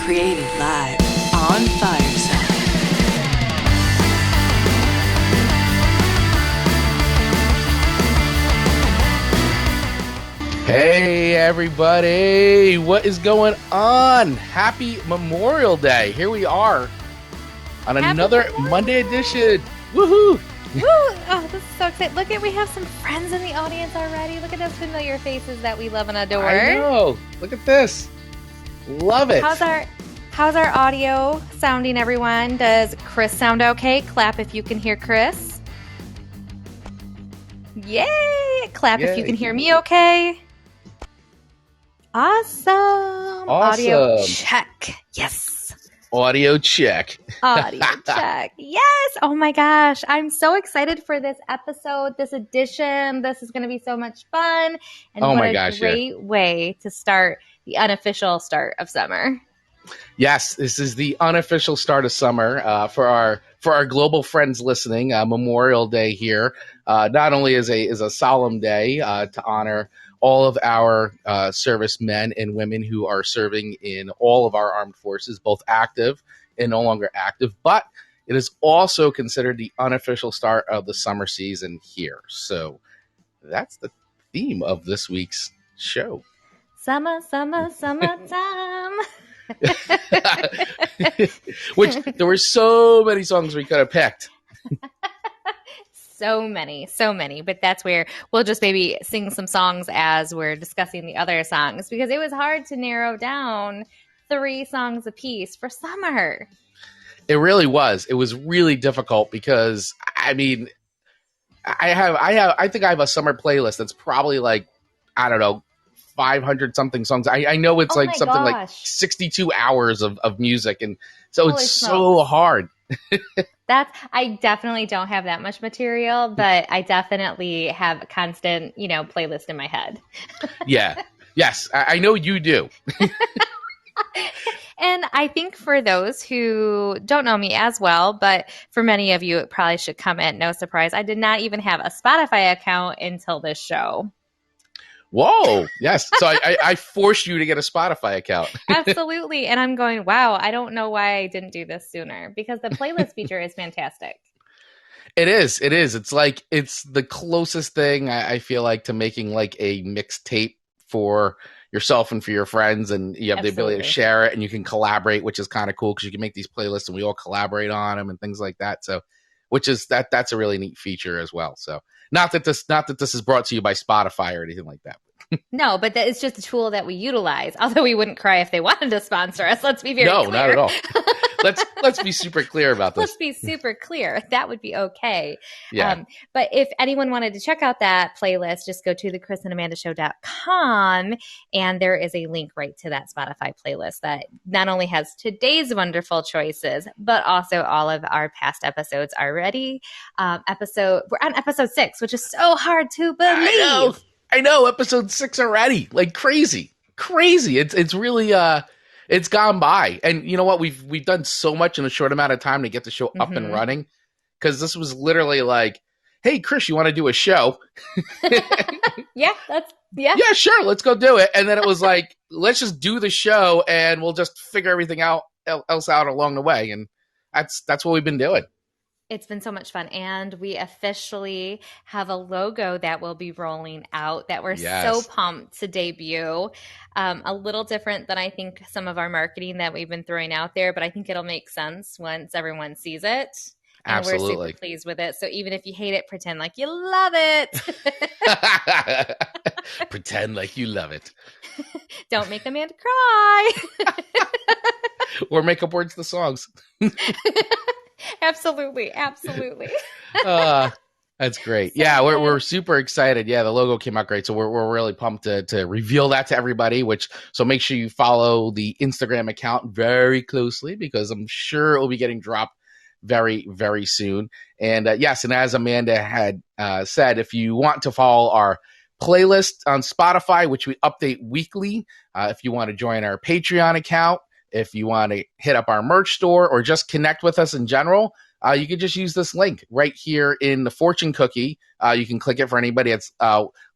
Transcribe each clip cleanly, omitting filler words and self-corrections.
Created live on Fireside. Hey everybody, what is going on? Happy Memorial Day. Here we are on another Monday edition. Woohoo! Woo! Oh, this is so exciting. Look we have some friends in the audience already. Look at those familiar faces that we love and adore. I know. Look at this. Love it. How's our audio sounding, everyone? Does Chris sound okay? Clap if you can hear Chris. Yay! Clap if you can hear me okay. Awesome. Audio check. Yes. Audio check. Audio check. Yes. Oh my gosh. I'm so excited for this episode, this edition. This is going to be so much fun. And what a great way to start the unofficial start of summer. Yes, this is the unofficial start of summer for our global friends listening. Memorial Day here, not only is a solemn day to honor all of our servicemen and women who are serving in all of our armed forces, both active and no longer active, but it is also considered the unofficial start of the summer season here. So that's the theme of this week's show. Summer, summertime. Which there were so many songs we could have picked. So many. But that's where we'll just maybe sing some songs as we're discussing the other songs, because it was hard to narrow down 3 songs a piece for summer. It really was. It was really difficult because, I mean, I think I have a summer playlist that's probably like, I don't know, 500 something songs. I know it's like something like 62 hours of music. And so it's so hard. I definitely don't have that much material, but I definitely have a constant, playlist in my head. Yeah. Yes. I know you do. And I think for those who don't know me as well, but for many of you, it probably should come at no surprise. I did not even have a Spotify account until this show. Whoa. Yes. So I forced you to get a Spotify account. Absolutely. And I'm going, wow, I don't know why I didn't do this sooner, because the playlist feature is fantastic. It is. It's like, it's the closest thing I feel like to making like a mixtape for yourself and for your friends. And you have the ability to share it and you can collaborate, which is kind of cool because you can make these playlists and we all collaborate on them and things like that. So, that's a really neat feature as well. So not that this is brought to you by Spotify or anything like that. No, but it's just a tool that we utilize. Although we wouldn't cry if they wanted to sponsor us. Let's be very clear. No, not at all. Let's be super clear about this. Let's be super clear. That would be okay. Yeah. But if anyone wanted to check out that playlist, just go to thechrisandamandashow.com and there is a link right to that Spotify playlist that not only has today's wonderful choices, but also all of our past episodes already. We're on episode 6, which is so hard to believe. I know, episode 6 already. Like crazy. It's really it's gone by. And you know what? We've done so much in a short amount of time to get the show up and running. Because this was literally like, hey, Chris, you want to do a show? Yeah. Yeah, sure. Let's go do it. And then it was like, let's just do the show and we'll just figure everything else out along the way. And that's what we've been doing. It's been so much fun. And we officially have a logo that will be rolling out that we're so pumped to debut. A little different than I think some of our marketing that we've been throwing out there, but I think it'll make sense once everyone sees it. And Absolutely. We're super pleased with it. So even if you hate it, pretend like you love it. Pretend like you love it. Don't make Amanda cry. Or make up words to songs. Absolutely. That's great. Yeah, we're super excited. Yeah, the logo came out great, so we're really pumped to reveal that to everybody. So make sure you follow the Instagram account very closely because I'm sure it will be getting dropped very, very soon. And yes, and as Amanda had said, if you want to follow our playlist on Spotify, which we update weekly, if you want to join our Patreon account, if you want to hit up our merch store or just connect with us in general, you can just use this link right here in the fortune cookie. You can click it for anybody that's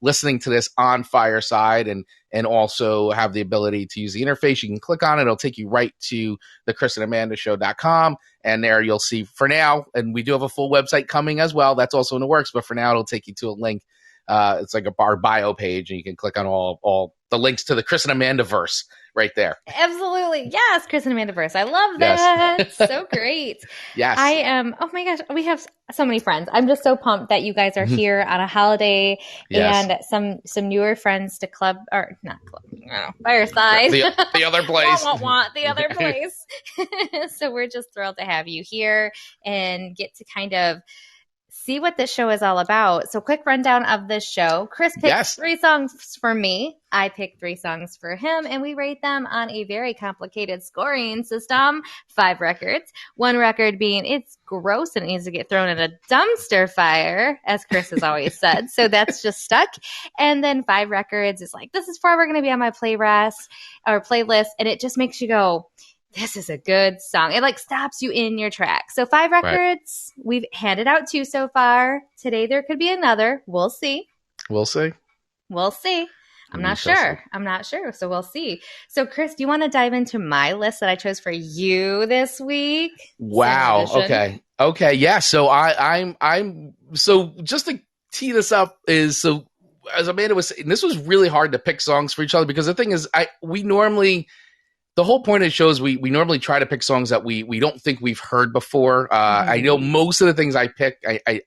listening to this on Fireside and also have the ability to use the interface. You can click on it. It'll take you right to the ChrisandAmandaShow.com. And there you'll see for now, and we do have a full website coming as well. That's also in the works. But for now, it'll take you to a link. It's like our bio page, and you can click on all the links to the Chris and Amanda verse right there. Absolutely. Yes, Chris and Amanda verse. I love that. Yes. So great. Yes. I am, oh my gosh, we have so many friends. I'm just so pumped that you guys are here on a holiday and some newer friends to club, or not club, Fireside. The other place. The other place. So we're just thrilled to have you here and get to kind of see what this show is all about. So quick rundown of this show. Chris picks 3 songs for me. I pick 3 songs for him, and we rate them on a very complicated scoring system. 5 records. 1 record being it's gross and it needs to get thrown in a dumpster fire, as Chris has always said. So that's just stuck. And then 5 records is like, this is forever going to be on my playlist, and it just makes you go, this is a good song. It like stops you in your track. So 5 records. Right. We've handed out 2 so far. Today there could be another. We'll see. I'm not sure. So we'll see. So Chris, do you want to dive into my list that I chose for you this week? Wow. Okay. Yeah. So I'm so just to tee this up is, so as Amanda was saying, this was really hard to pick songs for each other, because the thing is, the whole point of the show is we normally try to pick songs that we don't think we've heard before. I know most of the things I pick, I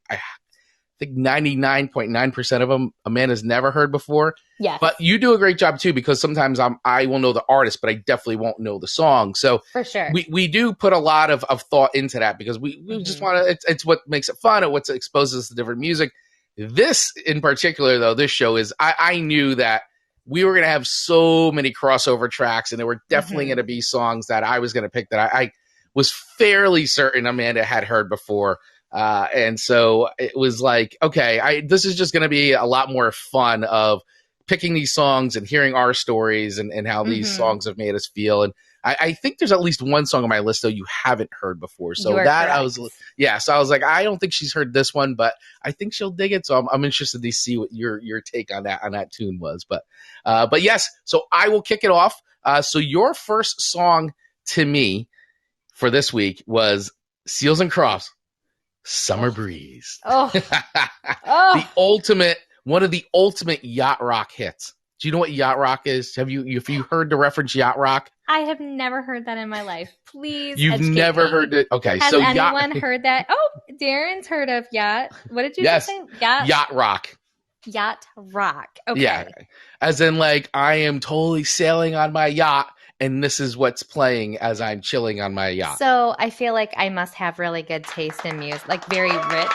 think 99.9% of them Amanda's never heard before. Yes. But you do a great job too, because sometimes I will know the artist, but I definitely won't know the song. So for sure, we do put a lot of thought into that, because we just want to. It's what makes it fun and what exposes us to different music. This in particular, though, this show is I knew that we were going to have so many crossover tracks, and there were definitely going to be songs that I was going to pick that I was fairly certain Amanda had heard before. And so it was like, okay, this is just going to be a lot more fun of picking these songs and hearing our stories and how these songs have made us feel. And I think there's at least 1 song on my list, though, you haven't heard before. So that correct. So I was like, I don't think she's heard this one, but I think she'll dig it. So I'm interested to see what your take on that tune was. But yes, so I will kick it off. So your first song to me for this week was Seals and Crofts, Summer Breeze. One of the ultimate yacht rock hits. Do you know what yacht rock is? Have you heard the reference yacht rock? I have never heard that in my life. Please, you've never heard it. Okay, has anyone heard that? Oh, Darren's heard of yacht. What did you say? Yacht rock. Yacht rock. Okay. Yeah, as in like I am totally sailing on my yacht, and this is what's playing as I'm chilling on my yacht. So I feel like I must have really good taste in music, like very rich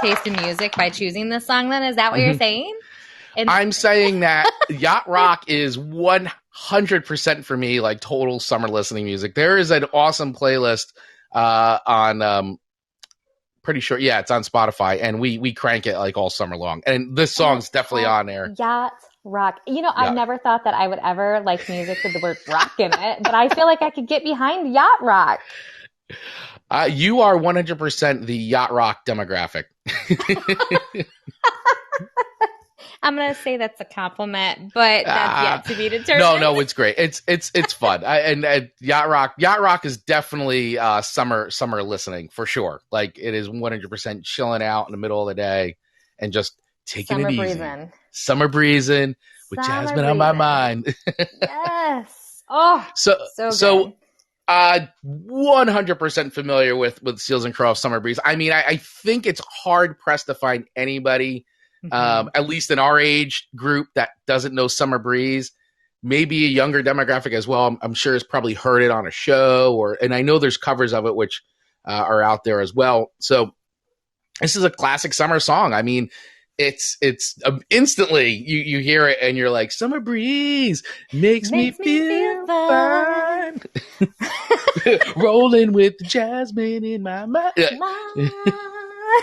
taste in music by choosing this song. Then is that what you're saying? I'm saying that yacht rock is 100% for me, like total summer listening music. There is an awesome playlist on, pretty sure, it's on Spotify, and we crank it like all summer long. And this song's definitely on there. Yacht rock. I never thought that I would ever like music with the word rock in it, but I feel like I could get behind yacht rock. You are 100% the yacht rock demographic. I'm gonna say that's a compliment, but that's yet to be determined. No, it's great. It's fun. And yacht rock is definitely summer listening for sure. Like it is 100% chilling out in the middle of the day and just taking it easy. Summer breezing with Jasmine on my mind. Yes. Oh, so good. 100% familiar with Seals and Crofts Summer Breeze. I mean, I think it's hard pressed to find anybody, at least in our age group, that doesn't know Summer Breeze. Maybe a younger demographic as well. I'm sure has probably heard it on a show, and I know there's covers of it which are out there as well. So this is a classic summer song. I mean, it's instantly you hear it and you're like, Summer Breeze makes me feel fine. Rolling with the jasmine in my mind.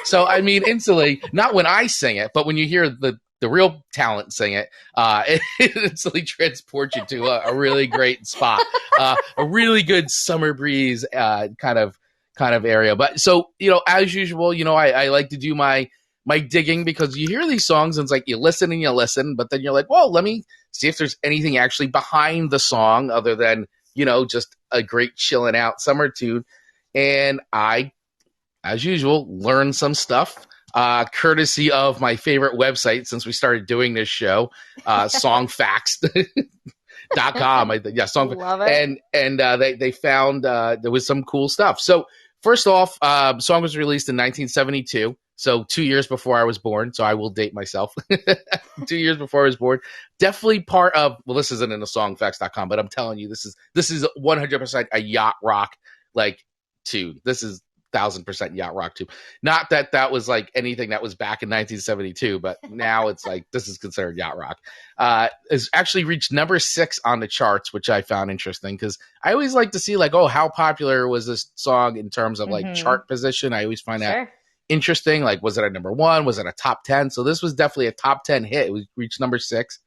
So I mean, instantly, not when I sing it, but when you hear the real talent sing it, it instantly transports you to a really great spot. A really good Summer Breeze kind of kind of area. But so, as usual, I like to do my digging, because you hear these songs and it's like you listen, but then you're like, well, let me see if there's anything actually behind the song other than, just a great chilling out summer tune. And I, as usual, learned some stuff, courtesy of my favorite website since we started doing this show, songfacts.com. Song. Love it. And they found there was some cool stuff. So first off, the song was released in 1972. So 2 years before I was born. So I will date myself. 2 years before I was born. Definitely part of, well, this isn't in the songfacts.com, but I'm telling you, this is 100% a yacht rock like tune. This is 1,000% yacht rock too. Not that was like anything that was back in 1972, but now it's like this is considered yacht rock. It's actually reached number 6 on the charts, which I found interesting because I always like to see like, oh, how popular was this song in terms of like chart position. I always find that interesting. Like, was it a number 1? Was it a top 10? So this was definitely a top 10 hit. It reached number 6.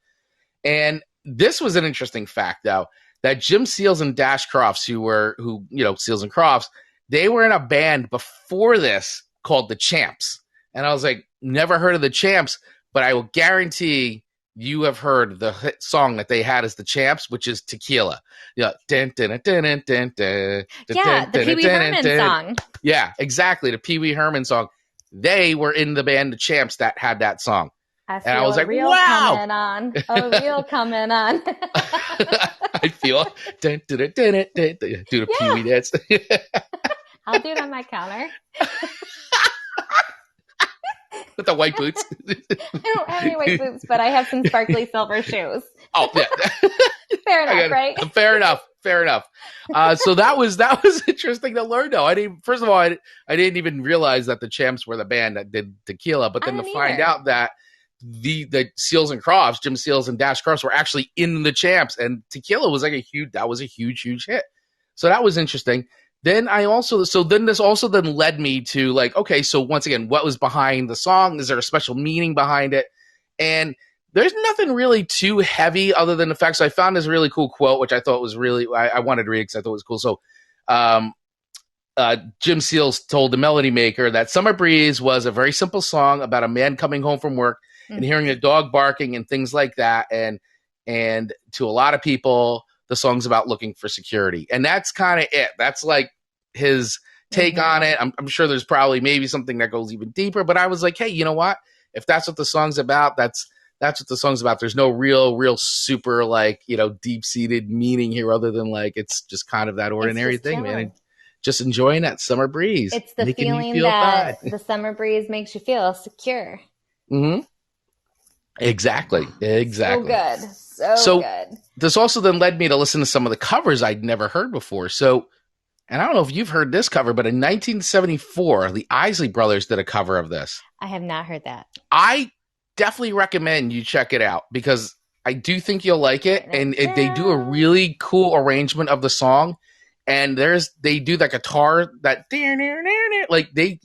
And this was an interesting fact, though, that Jim Seals and Dash Crofts, who Seals and Crofts, they were in a band before this called the Champs. And I was like, never heard of the Champs, but I will guarantee you have heard the hit song that they had as the Champs, which is Tequila. Yeah, the Pee Wee Herman song. Yeah, exactly, the Pee Wee Herman song. They were in the band the Champs that had that song. And I was like, wow. A reel coming on. I feel do the Pee Wee dance. I'll do it on my counter. With the white boots. I don't have any white boots, but I have some sparkly silver shoes. Oh, yeah. Fair enough, right? Fair enough. So that was interesting to learn, though. First of all, I didn't even realize that the Champs were the band that did Tequila, but then to find out that the Seals and Crofts, Jim Seals and Dash Crofts, were actually in the Champs, and Tequila was like a huge hit. So that was interesting. Then this also led me to like, okay, so once again, what was behind the song? Is there a special meaning behind it? And there's nothing really too heavy other than the fact. So I found this really cool quote, which I thought was really, I wanted to read because I thought it was cool. So, Jim Seals told the Melody Maker that Summer Breeze was a very simple song about a man coming home from work and hearing a dog barking and things like that. And to a lot of people, the song's about looking for security. And that's kind of it. That's like his take on it. I'm sure there's probably maybe something that goes even deeper, but I was like, hey, you know what? If that's what the song's about, that's what the song's about. There's no real super like, deep-seated meaning here other than like, it's just kind of that ordinary thing, chilling. Man. And just enjoying that summer breeze. It's the feeling that the summer breeze makes you feel secure. Mm-hmm. Exactly. So good. This also then led me to listen to some of the covers I'd never heard before. So, and I don't know if you've heard this cover, but in 1974, the Isley Brothers did a cover of this. I have not heard that. I definitely recommend you check it out because I do think you'll like it. And they do a really cool arrangement of the song. And they do that guitar, that like they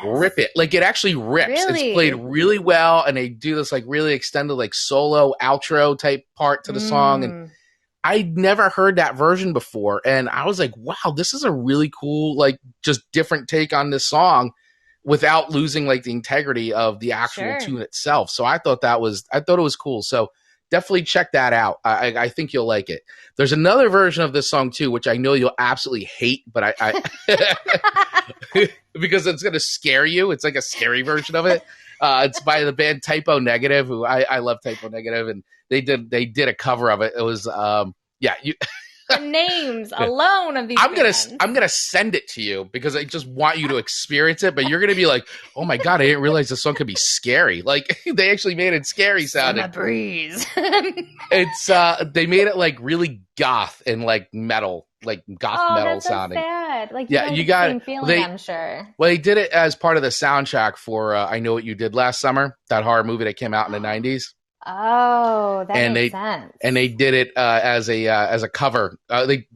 rip it. Like it actually rips. Really? It's played really well. And they do this like really extended like solo outro type part to the song. And I'd never heard that version before. And I was like, wow, this is a really cool, like just different take on this song without losing like the integrity of the actual tune itself. So I thought it was cool. So definitely check that out. I think you'll like it. There's another version of this song too, which I know you'll absolutely hate, but I because it's going to scare you. It's like a scary version of it. It's by the band Typo Negative, who I love Typo Negative, and they did a cover of it. It was the names alone of these. I'm gonna send it to you because I just want you to experience it. But you're gonna be like, oh my god, I didn't realize this song could be scary. Like they actually made it scary sounding. Summer breeze. It's they made it like really goth and like metal, like goth metal that's sounding. So sad. Like you got the same feeling, I'm sure. Well, they did it as part of the soundtrack for I Know What You Did Last Summer, that horror movie that came out in the 90s. Oh, that makes sense. And they did it as a cover. They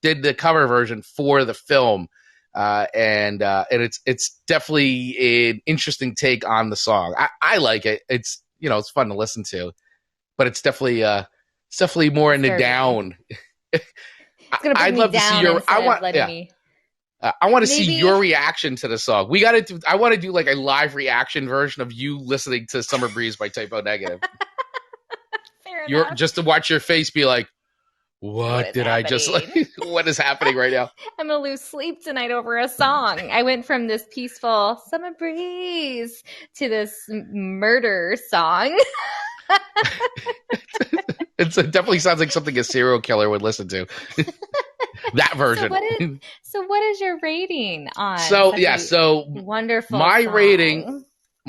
did the cover version for the film, and it's definitely an interesting take on the song. I like it. It's it's fun to listen to, but it's definitely more in the down. It's gonna bring me down instead of letting me I want to see Maybe- your reaction to the song. I want to do like a live reaction version of you listening to Summer Breeze by Typo Negative. Fair enough. Just to watch your face be like, what did I just like? happening? What is happening right now? I'm gonna lose sleep tonight over a song. I went from this peaceful summer breeze to this murder song. It definitely sounds like something a serial killer would listen to. That version. So what is your rating on? So wonderful. My song?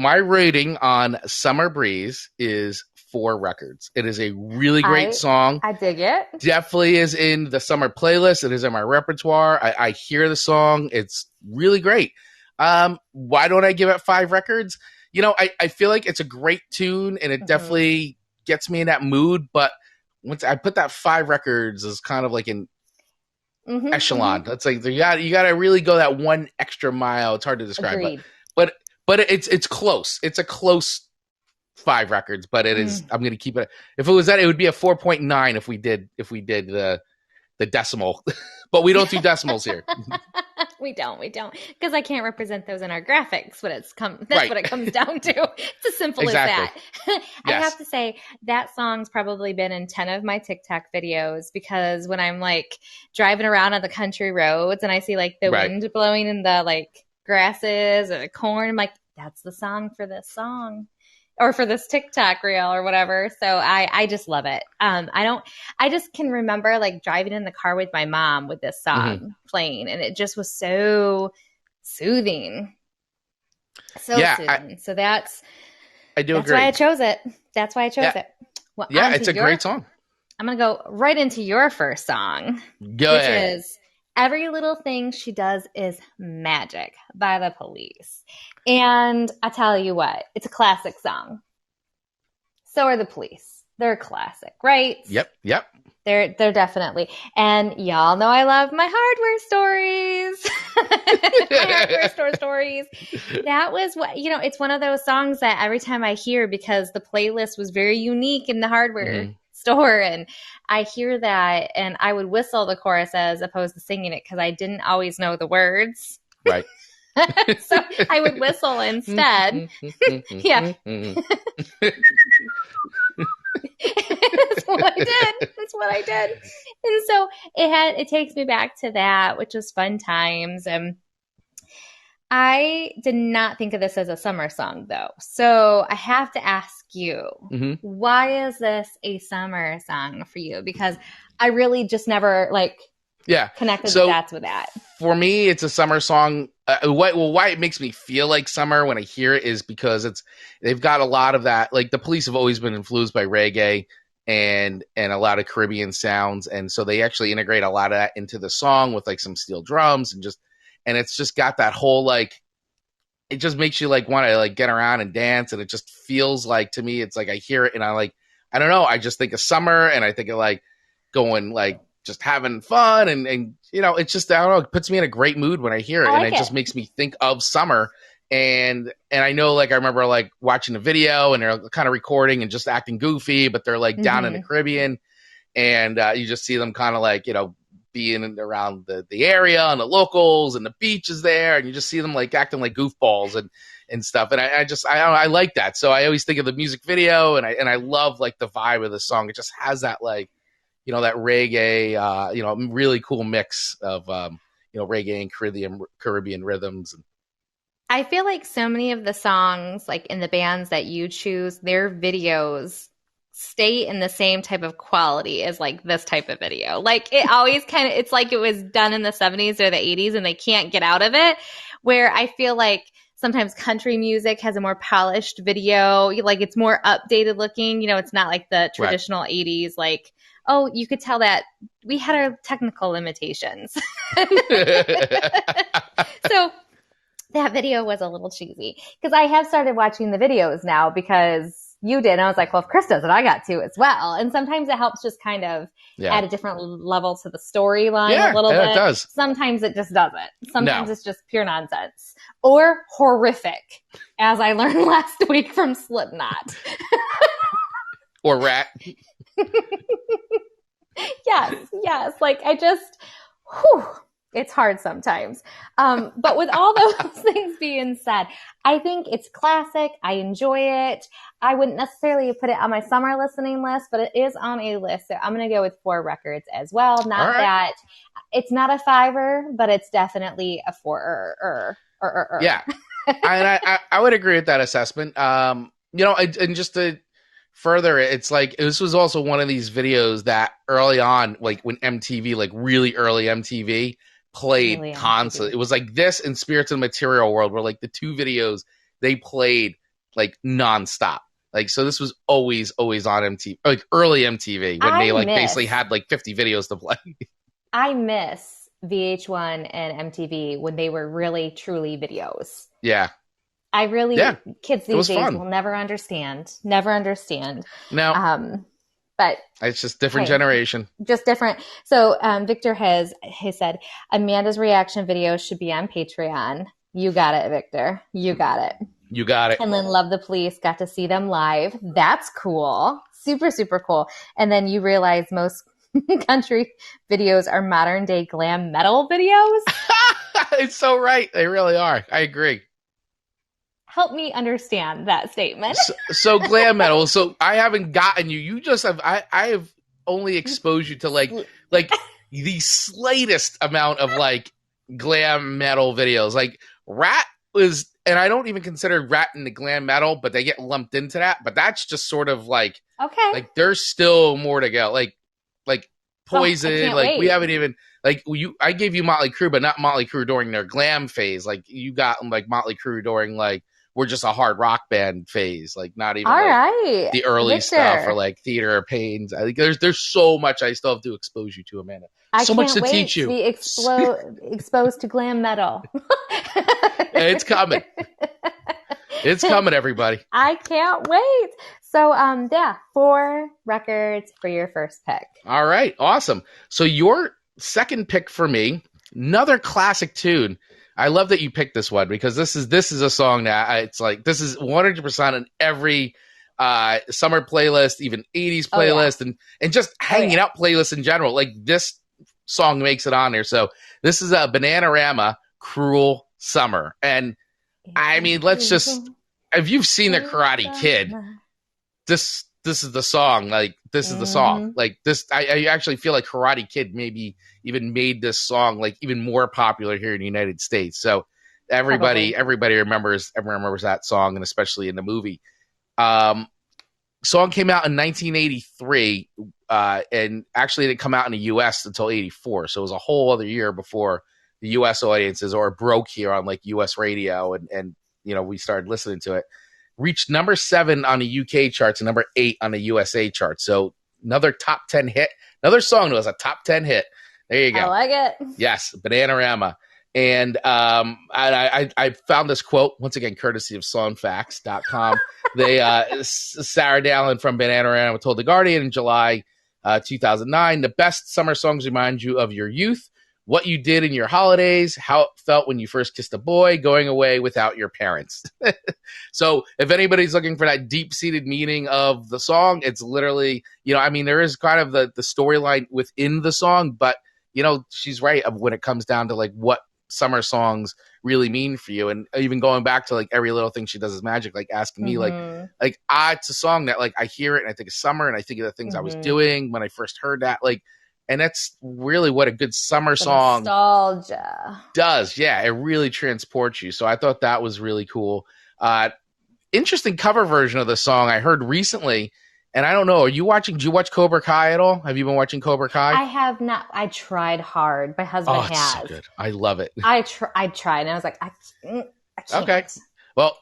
rating on Summer Breeze is 4 records. It is a really great song. I dig it. Definitely is in the summer playlist. It is in my repertoire. I hear the song. It's really great. Why don't I give it 5 records? I feel like it's a great tune and it definitely gets me in that mood. But once I put that 5 records as kind of like an echelon. That's like you got to really go that one extra mile. It's hard to describe, but it's close. It's a close 5 records, but it is. I'm going to keep it. If it was that, it would be a 4.9 if we did the decimal, but we don't do decimals here. We don't, because I can't represent those in our graphics. That's Right. what it comes down to. It's as simple as that. I have to say that song's probably been in 10 of my TikTok videos, because when I'm like driving around on the country roads and I see like the wind blowing in the like grasses or the corn, I'm like, that's the song for this song. Or for this TikTok reel or whatever. So I just love it. I just can remember like driving in the car with my mom with this song playing, and it just was so soothing. Soothing. So I do agree. Why I chose it. That's why I chose it. Well, it's a great song. I'm going to go right into your first song. Go ahead. Which is Every Little Thing She Does Is Magic by The Police. And I tell you what, it's a classic song. So are The Police. They're a classic, right? Yep. They're definitely. And y'all know I love my hardware stories. My hardware store stories. That was what, it's one of those songs that every time I hear, because the playlist was very unique in the hardware store, and I hear that and I would whistle the chorus as opposed to singing it, because I didn't always know the words. Right. So I would whistle instead. Yeah. That's what I did. And so it takes me back to that, which was fun times. And I did not think of this as a summer song, though. So I have to ask you, why is this a summer song for you? Because I really just never connected the dots with that. For me, it's a summer song. Why it makes me feel like summer when I hear it is because they've got a lot of that. Like the Police have always been influenced by reggae and a lot of Caribbean sounds, and so they actually integrate a lot of that into the song with like some steel drums and it's just got that whole like, it just makes you like want to like get around and dance, and it just feels like, to me, it's like I hear it and I don't know, I just think of summer and I think of like going like just having fun and it's just, I don't know, it puts me in a great mood when I hear it, and it just makes me think of summer. And I know, like, I remember like watching the video and they're kind of recording and just acting goofy, but they're like down in the Caribbean, and you just see them kind of like, being around the area and the locals and the beaches there, and you just see them like acting like goofballs and stuff. And I like that. So I always think of the music video, and I love like the vibe of the song. It just has that like, that reggae, really cool mix of, reggae and Caribbean rhythms. I feel like so many of the songs, like in the bands that you choose, their videos stay in the same type of quality as like this type of video. Like it always it's like it was done in the 70s or the 80s and they can't get out of it. Where I feel like sometimes country music has a more polished video, like it's more updated looking. It's not like the traditional 80s, like, oh, you could tell that we had our technical limitations. So that video was a little cheesy, because I have started watching the videos now because you did. And I was like, well, if Chris does it, I got to as well. And sometimes it helps just kind of add a different level to the storyline a little bit. It does. Sometimes it just doesn't. Sometimes it's just pure nonsense or horrific, as I learned last week from Slipknot. Or Rat. Yes. Like I just, It's hard sometimes. But with all those things being said, I think it's classic. I enjoy it. I wouldn't necessarily put it on my summer listening list, but it is on a list. So I'm going to go with 4 records as well. Not that it's not a 5-er, but it's definitely a 4-er. Yeah. I would agree with that assessment. And just to further, it's like this was also one of these videos that early on, like when MTV, like really early MTV, played really constantly. It was like this and Spirits of the Material World were like the 2 videos they played like nonstop. Like, so this was always on MTV, like early MTV when they basically had like 50 videos to play. I miss VH1 and MTV when they were really truly videos. Yeah. Kids these days will never understand. No. But it's just different generation. Just different. So Victor has said, Amanda's reaction videos should be on Patreon. You got it, Victor. You got it. And then Love the Police, got to see them live. That's cool. Super, super cool. And then you realize most country videos are modern day glam metal videos. It's so right. They really are. I agree. Help me understand that statement. So glam metal. So I haven't gotten you. You just have. I have only exposed you to like the slightest amount of like glam metal videos. Like Rat was, and I don't even consider Rat in the glam metal, but they get lumped into that. But that's just sort of like like there's still more to go. Like Poison. Like we haven't even. Like I gave you Motley Crue, but not Motley Crue during their glam phase. Like you got like Motley Crue during like we're just a hard rock band phase. Like not even the early stuff or like Theater of Pains. I think there's so much I still have to expose you to, Amanda. So much to teach you. Be exposed to glam metal. It's coming. It's coming, everybody. I can't wait. So 4 records for your first pick. All right, awesome. So your second pick for me, another classic tune. I love that you picked this one because this is a song that it's like this is 100% in every summer playlist, even 80s playlist, and just hanging out playlist in general. Like this song makes it on there. So this is a Bananarama, Cruel Summer. And I mean, let's just, if you've seen The Karate Kid, this is the song. Like this is the song. Like this, I actually feel like Karate Kid maybe even made this song like even more popular here in the United States. So everybody remembers that song, and especially in the movie. Song came out in 1983, and actually didn't come out in the U.S. until 84. So it was a whole other year before the U.S. audiences or broke here on like U.S. radio, and we started listening to it. Reached number 7 on the UK charts and number 8 on the USA charts. So another top 10 hit. Another song that was a top 10 hit. There you go. I like it. Yes, Bananarama. And I found this quote, once again, courtesy of songfacts.com. Sarah Dallin from Bananarama told The Guardian in July 2009, the best summer songs remind you of your youth, what you did in your holidays, how it felt when you first kissed a boy, going away without your parents. So if anybody's looking for that deep-seated meaning of the song, it's literally, there is kind of the storyline within the song, but, she's right when it comes down to like what summer songs really mean for you. And even going back to like Every Little Thing She Does Is Magic, like asking me it's a song that like I hear it and I think of summer and I think of the things I was doing when I first heard that, like, and that's really what a good summer song nostalgia does. Yeah, it really transports you. So I thought that was really cool. Interesting cover version of the song I heard recently. And I don't know, do you watch Cobra Kai at all? Have you been watching Cobra Kai? I have not. I tried hard. My husband has. So good. I love it. I tried, and I was like, I can't. Okay. Well,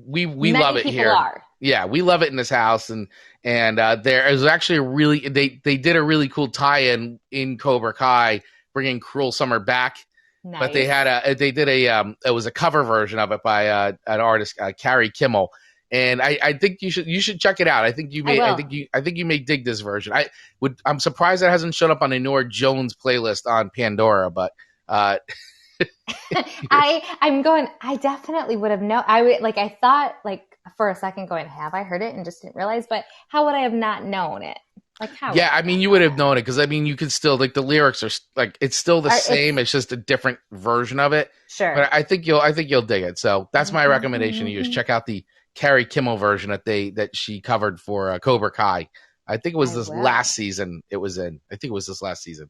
we love it here. Are. Yeah, we love it in this house, and there is actually they did a really cool tie-in in Cobra Kai, bringing Cruel Summer back. Nice. But it was a cover version of it by an artist, Carrie Kimmel. And I think you should check it out. I think you may dig this version. I'm surprised it hasn't shown up on a Nora Jones playlist on Pandora, but I definitely would have known. I thought like for a second going, have I heard it and just didn't realize, but how would I have not known it? Like how? Yeah, I mean, you would have known it because I mean, you could still like the lyrics are like it's still the same. It's just a different version of it. Sure. But I think you'll dig it. So that's my recommendation to you: is check out the Carrie Kimmel version that she covered for Cobra Kai. I think it was this last season. It was in. I think it was this last season.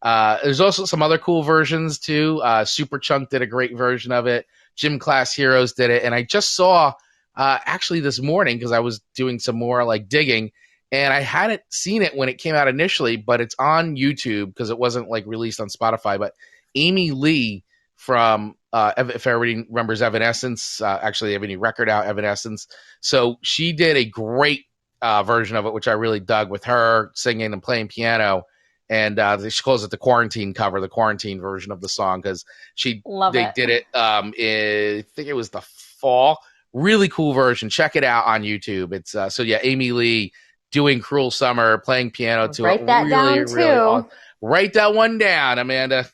There's also some other cool versions too. Super Chunk did a great version of it. Gym Class Heroes did it, and I just saw actually this morning because I was doing some more like digging. And I hadn't seen it when it came out initially, but it's on YouTube because it wasn't like released on Spotify. But Amy Lee from, if everybody remembers Evanescence, actually they have any record out, Evanescence. So she did a great version of it, which I really dug with her singing and playing piano. And she calls it the quarantine cover, the quarantine version of the song because they did it. I think it was the fall. Really cool version. Check it out on YouTube. It's so yeah, Amy Lee doing Cruel Summer, playing piano to Write that down too. Awesome. Write that one down, Amanda.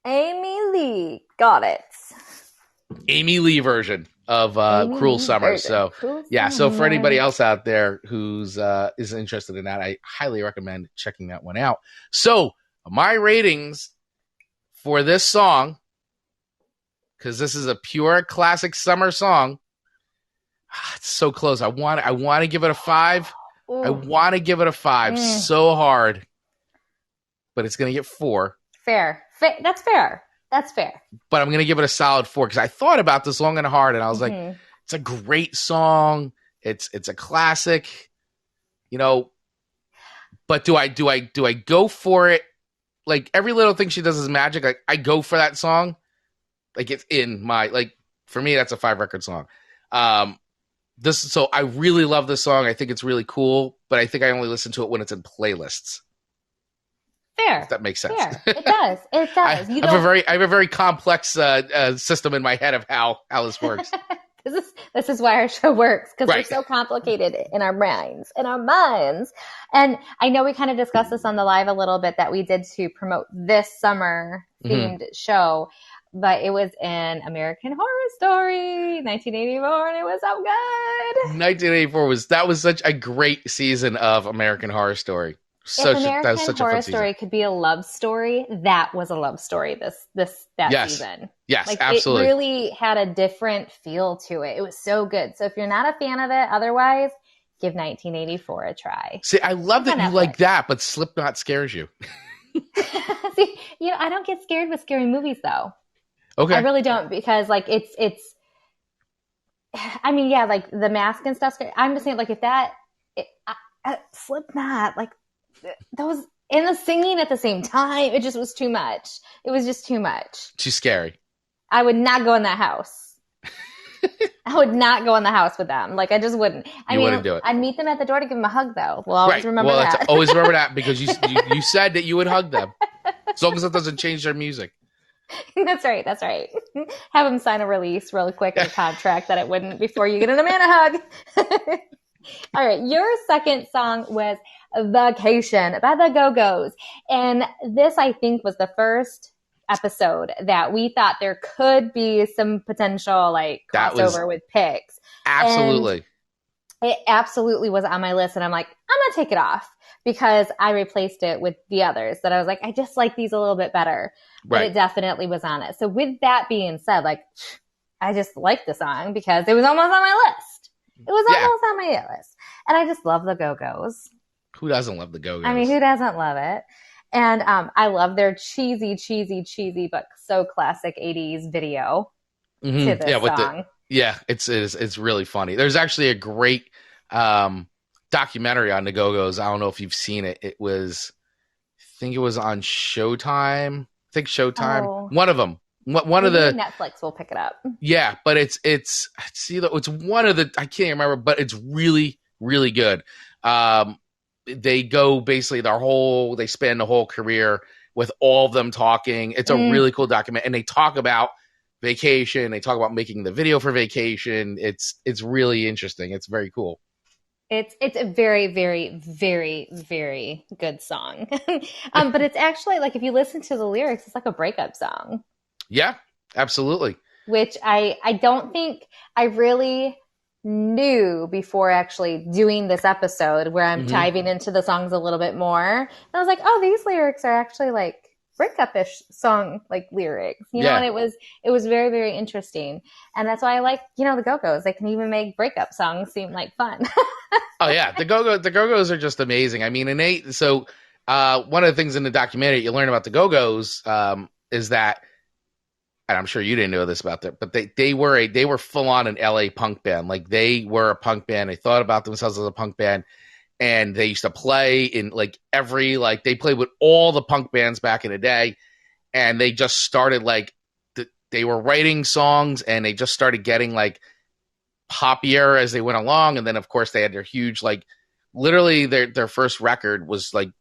Amy Lee. Got it. Amy Lee version of Cruel Summer. So yeah, so for anybody else out there who's is interested in that, I highly recommend checking that one out. So my ratings for this song, because this is a pure classic summer song, it's so close. I want to give it a 5. Ooh. I want to give it a 5 so hard, but it's going to get 4. Fair. That's fair. That's fair. But I'm going to give it a solid 4 because I thought about this long and hard, and I was like, it's a great song. It's a classic, you know. But do I go for it? Like every little thing she does is magic. Like I go for that song. Like it's in my for me that's a 5 record song. So I really love this song. I think it's really cool, but I think I only listen to it when it's in playlists. Fair. If that makes sense. Fair. It does. It does. I have a very complex system in my head of how this works. This is why our show works, because we're so complicated in our minds. And I know we kind of discussed this on the live a little bit that we did to promote this summer themed show. But it was in American Horror Story, 1984, and it was so good. 1984 was such a great season of American Horror Story. If American Horror Story could be a love story, that was a love story that season. Yes, absolutely. It really had a different feel to it. It was so good. So if you're not a fan of it, otherwise, give 1984 a try. See, I love that you like that, but Slipknot scares you. See, I don't get scared with scary movies, though. Okay. I really don't, because it's I mean, yeah, like the mask and stuff. I'm just saying, like, if that Slipknot, like those and the singing at the same time, it just was too much. It was just too much. Too scary. I would not go in that house. I would not go in the house with them. Like I just wouldn't. I wouldn't do it. I'd meet them at the door to give them a hug, though. We'll always remember that. Always remember that because you said that you would hug them, as long as it doesn't change their music. That's right. Have them sign a release real quick in a contract that it wouldn't before you get an Amanda hug. All right. Your second song was Vacation by the Go-Go's. And this, I think, was the first episode that we thought there could be some potential crossover with picks. Absolutely. And it absolutely was on my list. And I'm like, I'm going to take it off because I replaced it with the others that I was like, I just like these a little bit better. But it definitely was on it. So with that being said, I just like the song because it was almost on my list. It was almost on my list. And I just love the Go-Go's. Who doesn't love the Go-Go's? I mean, who doesn't love it? And I love their cheesy, but so classic 80s video to this song. It's really funny. There's actually a great documentary on the Go-Go's. I don't know if you've seen it. I think it was on Showtime. Oh. One of them. One of the Netflix will pick it up. Yeah, but it's one of the I can't remember, but it's really, really good. They go basically they spend the whole career with all of them talking. It's a really cool document, and they talk about Vacation. They talk about making the video for Vacation. It's really interesting. It's very cool. It's a very, very, very, very good song. But it's actually if you listen to the lyrics, it's like a breakup song. Yeah, absolutely. Which I don't think I really knew before actually doing this episode where I'm diving into the songs a little bit more. And I was like, oh, these lyrics are actually like breakup-ish song like lyrics, you know, and it was very, very interesting. And that's why I like, you know, the Go-Go's. They can even make breakup songs seem like fun. Oh yeah, the Go-Go's are just amazing. I mean, one of the things in the documentary you learn about the Go-Go's is that, and I'm sure you didn't know this about them, but they were full on an LA punk band. Like they were a punk band. They thought about themselves as a punk band, and they used to play in like they played with all the punk bands back in the day, and they just started they were writing songs, and they just started getting like poppier as they went along. And then of course they had their huge, like literally their first record was like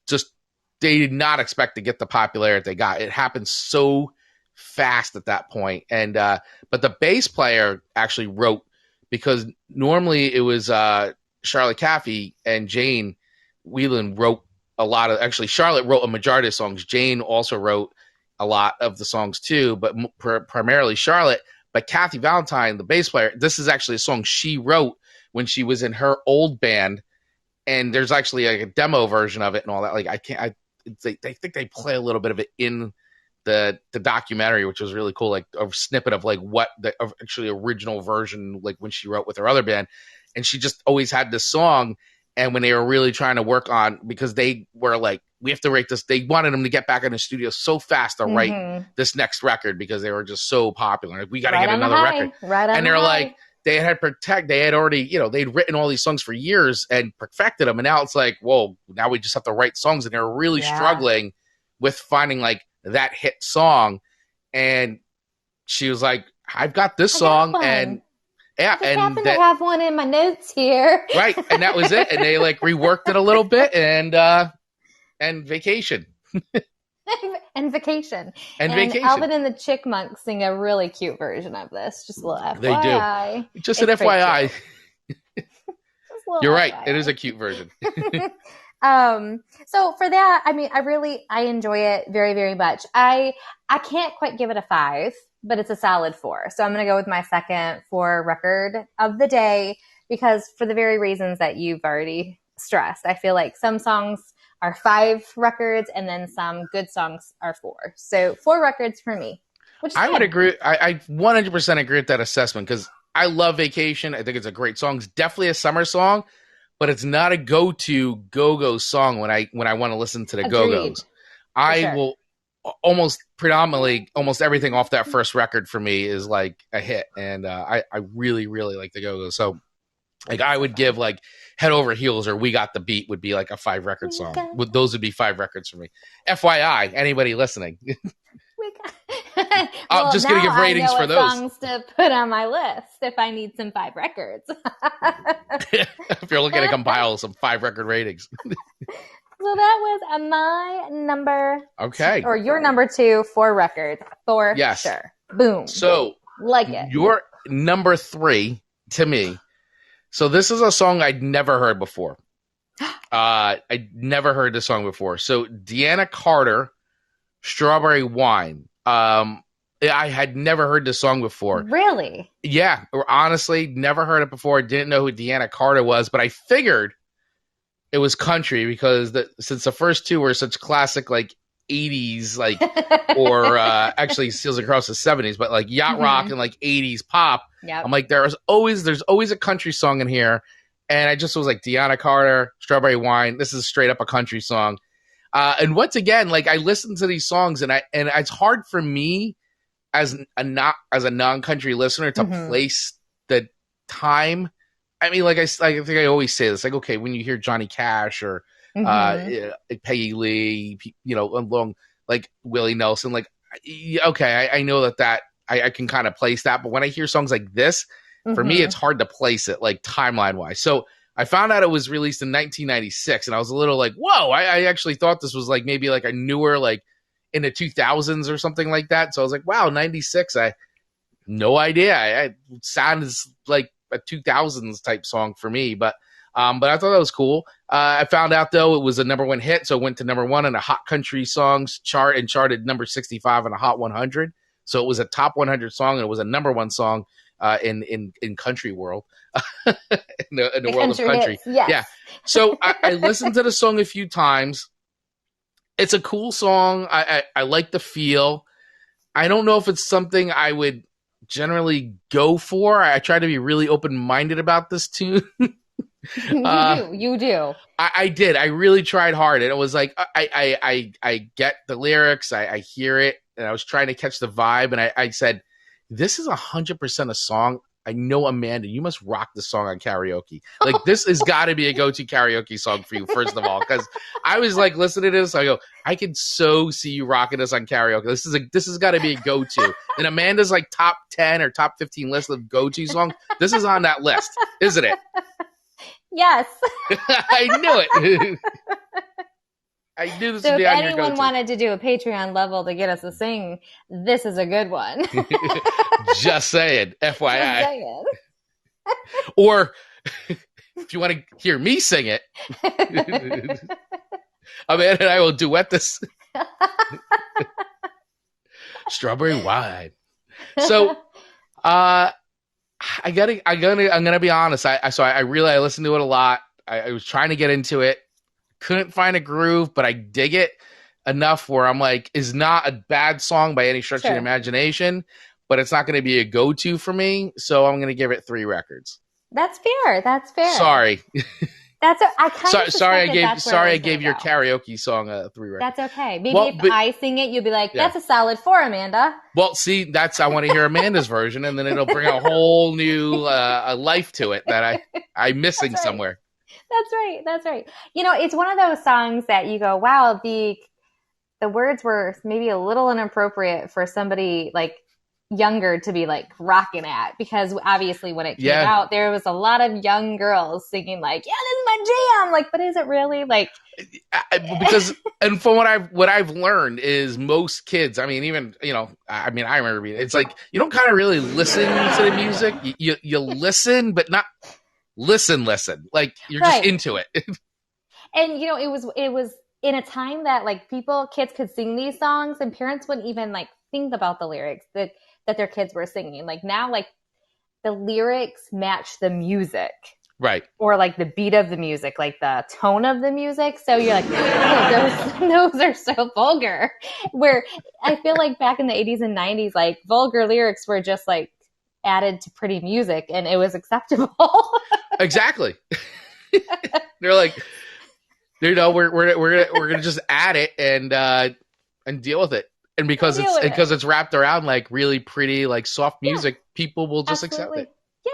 just, they did not expect to get the popularity they got. It happened so fast at that point. And but the bass player actually wrote, because normally it was Charlotte Caffey and Jane Whelan wrote a lot of, actually Charlotte wrote a majority of songs. Jane also wrote a lot of the songs too, but primarily Charlotte. But Kathy Valentine, the bass player, this is actually a song she wrote when she was in her old band, and there's actually like a demo version of it and all that. Like I think they play a little bit of it in the documentary, which was really cool, like a snippet of like what the actually original version, like when she wrote with her other band. And she just always had this song. And when they were really trying to work on, because they were like, we have to write this, they wanted them to get back in the studio so fast to write this next record, because they were just so popular. Like, we got to get another record. And they're like, they had already, you know, they'd written all these songs for years and perfected them. And now it's like, whoa, now we just have to write songs. And they're really struggling with finding like that hit song. And she was like, I've got this song. And yeah, I happen to have one in my notes here. Right. And that was it. And they like reworked it a little bit, and Vacation. and Vacation. And Vacation. Alvin and the Chipmunks sing a really cute version of this. Just a little FYI. They do. Just an FYI. You're right. It is a cute version. So for that, I mean, I enjoy it very, very much. I can't quite give it a 5, but it's a solid 4. So I'm going to go with my second 4 record of the day, because for the very reasons that you've already stressed, I feel like some songs are 5 records and then some good songs are 4. So 4 records for me. I would agree. I 100% agree with that assessment, because I love Vacation. I think it's a great song. It's definitely a summer song, but it's not a go-to Go-Go song when I want to listen to the Agreed. Go-Go's. I will almost everything off that first record for me is like a hit. And I really, really like the Go-Go's. So like I would give like Head Over Heels or We Got the Beat would be like a 5 record song. Those would be 5 records for me. FYI, anybody listening. I'm just going to give ratings for those. Songs to put on my list if I need some 5 records. If you're looking to compile some 5 record ratings. So that was my number. Okay. Or your number 2 for record for sure. Boom. So like it. Your number 3 to me. So this is a song I'd never heard before. I'd never heard this song before. So Deana Carter, Strawberry Wine. I had never heard this song before. Really? Yeah. Honestly, never heard it before. Didn't know who Deana Carter was, but I figured it was country, because since the first 2 were such classic, like 80s, like, or actually Seals Across the 70s, but like yacht rock and like 80s pop. Yep. I'm like, there's always a country song in here. And I just was like, Deana Carter, Strawberry Wine. This is straight up a country song. And once again, like I listened to these songs, and it's hard for me as a non-country listener to place the time. I mean, like I think I always say this, like, okay, when you hear Johnny Cash or Peggy Lee, you know, along like Willie Nelson, like, okay, I know that I can kind of place that. But when I hear songs like this, for me, it's hard to place it like timeline wise. So I found out it was released in 1996, and I was a little like, whoa, I actually thought this was like maybe like a newer, like in the 2000s or something like that. So I was like, wow, 96. No idea. It sounds like a 2000s type song for me, but I thought that was cool. I found out though it was a number 1 hit, so it went to number 1 in a Hot Country Songs chart and charted number 65 in a Hot 100. So it was a top 100 song, and it was a number 1 song in country world, in the world of country country. hits, yes. Yeah. So I listened to the song a few times. It's a cool song. I like the feel. I don't know if it's something I would generally go for. I try to be really open-minded about this tune. You do. I did. I really tried hard, and it was like I get the lyrics, I hear it, and I was trying to catch the vibe, and I said, "This is 100% a song. I know, Amanda, you must rock this song on karaoke. Like, this has got to be a go-to karaoke song for you, first of all." Because I was like listening to this, I go, I could so see you rocking this on karaoke. This has got to be a go-to. And Amanda's like top 10 or top 15 list of go-to songs. This is on that list, isn't it? Yes. I knew it. I knew this So would be if on your anyone go-to. wanted to do a Patreon level to get us to sing, this is a good one. Just saying, FYI. Just saying. Or if you want to hear me sing it, Amanda and I will duet this. Strawberry wine. So, I'm gonna be honest. I listened to it a lot. I was trying to get into it, couldn't find a groove, but I dig it enough where I'm like, it's not a bad song by any stretch of the imagination, but it's not going to be a go-to for me. So I'm going to give it 3 records. That's fair. Sorry. Sorry, I gave your karaoke song 3 records. That's okay. Maybe if I sing it, you'll be like, that's a solid 4, Amanda. Well, see, I want to hear Amanda's version, and then it'll bring a whole new life to it that I'm missing somewhere. That's right. You know, it's one of those songs that you go, wow, the words were maybe a little inappropriate for somebody like younger to be like rocking at, because obviously when it came out, there was a lot of young girls singing like, yeah, this is my jam. Like, but is it really like? Because, and from what I've learned is most kids, I mean, even, I remember being, it's like, you don't kind of really listen to the music. You listen, but not listen. Like, you're just into it. And, it was in a time that like kids could sing these songs and parents wouldn't even like think about the lyrics that their kids were singing. Like now, like the lyrics match the music. Right. Or like the beat of the music, like the tone of the music. So you're like, oh, those are so vulgar. Where I feel like back in the 80s and 90s, like vulgar lyrics were just like added to pretty music and it was acceptable. Exactly. They're like, we're gonna just add it and deal with it. And because it's wrapped around like really pretty, like soft music, people will just accept it. Yeah.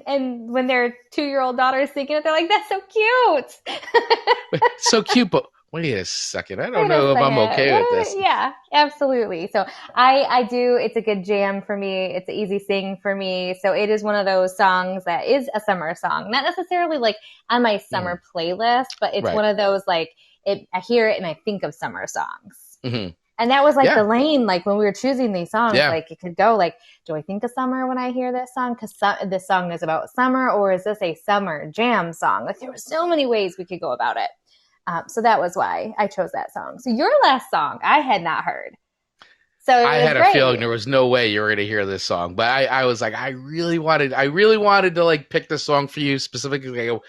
And when their 2-year-old daughter is singing it, they're like, that's so cute. So cute, but wait a second. I don't know if I'm okay with this. Yeah, absolutely. So I do. It's a good jam for me. It's an easy sing for me. So it is one of those songs that is a summer song. Not necessarily like on my summer playlist, but it's one of those like I hear it and I think of summer songs. Mm-hmm. And that was like the lane, like when we were choosing these songs, like it could go like, do I think of summer when I hear this song? Because this song is about summer, or is this a summer jam song? Like there were so many ways we could go about it. So that was why I chose that song. So your last song, I had not heard. So I had a feeling there was no way you were going to hear this song, but I was like, I really wanted to like pick this song for you specifically. I go,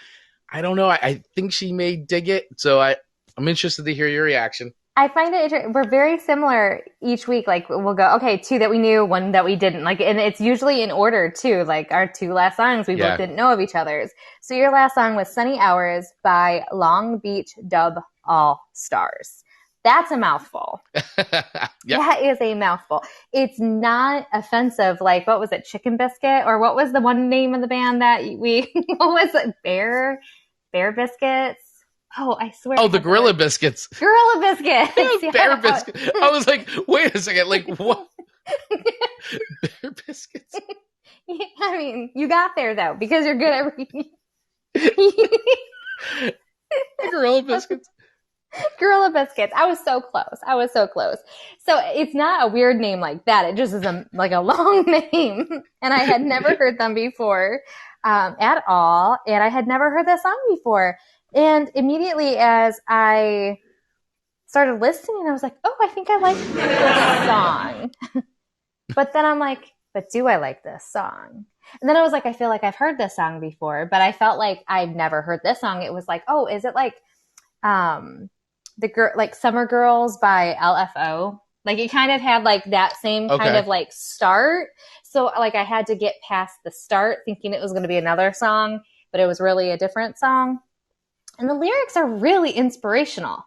I don't know. I think she may dig it. So I'm interested to hear your reaction. I find it interesting. We're very similar each week. Like we'll go, okay, 2 that we knew, 1 that we didn't. Like, and it's usually in order too. Like our 2 last songs, we both didn't know of each other's. So your last song was "Sunny Hours" by Long Beach Dub All Stars. That's a mouthful. That is a mouthful. It's not offensive. Like, what was it? Chicken Biscuit? Or what was the one name of the band that what was it? Bear Biscuits? Oh, I swear. Oh, the Gorilla Biscuits. Gorilla Biscuits. Bear Biscuits. I was like, wait a second. Like, what? Bear Biscuits? I mean, you got there, though, because you're good at reading. Gorilla Biscuits. Gorilla Biscuits. I was so close. So it's not a weird name like that. It just is like a long name. And I had never heard them before at all. And I had never heard that song before. And immediately as I started listening, I was like, oh, I think I like this song. But then I'm like, but do I like this song? And then I was like, I feel like I've heard this song before, but I felt like I've never heard this song. It was like, oh, is it like the girl, like Summer Girls by LFO? Like it kind of had like that same kind of like start. So like I had to get past the start thinking it was going to be another song, but it was really a different song. And the lyrics are really inspirational.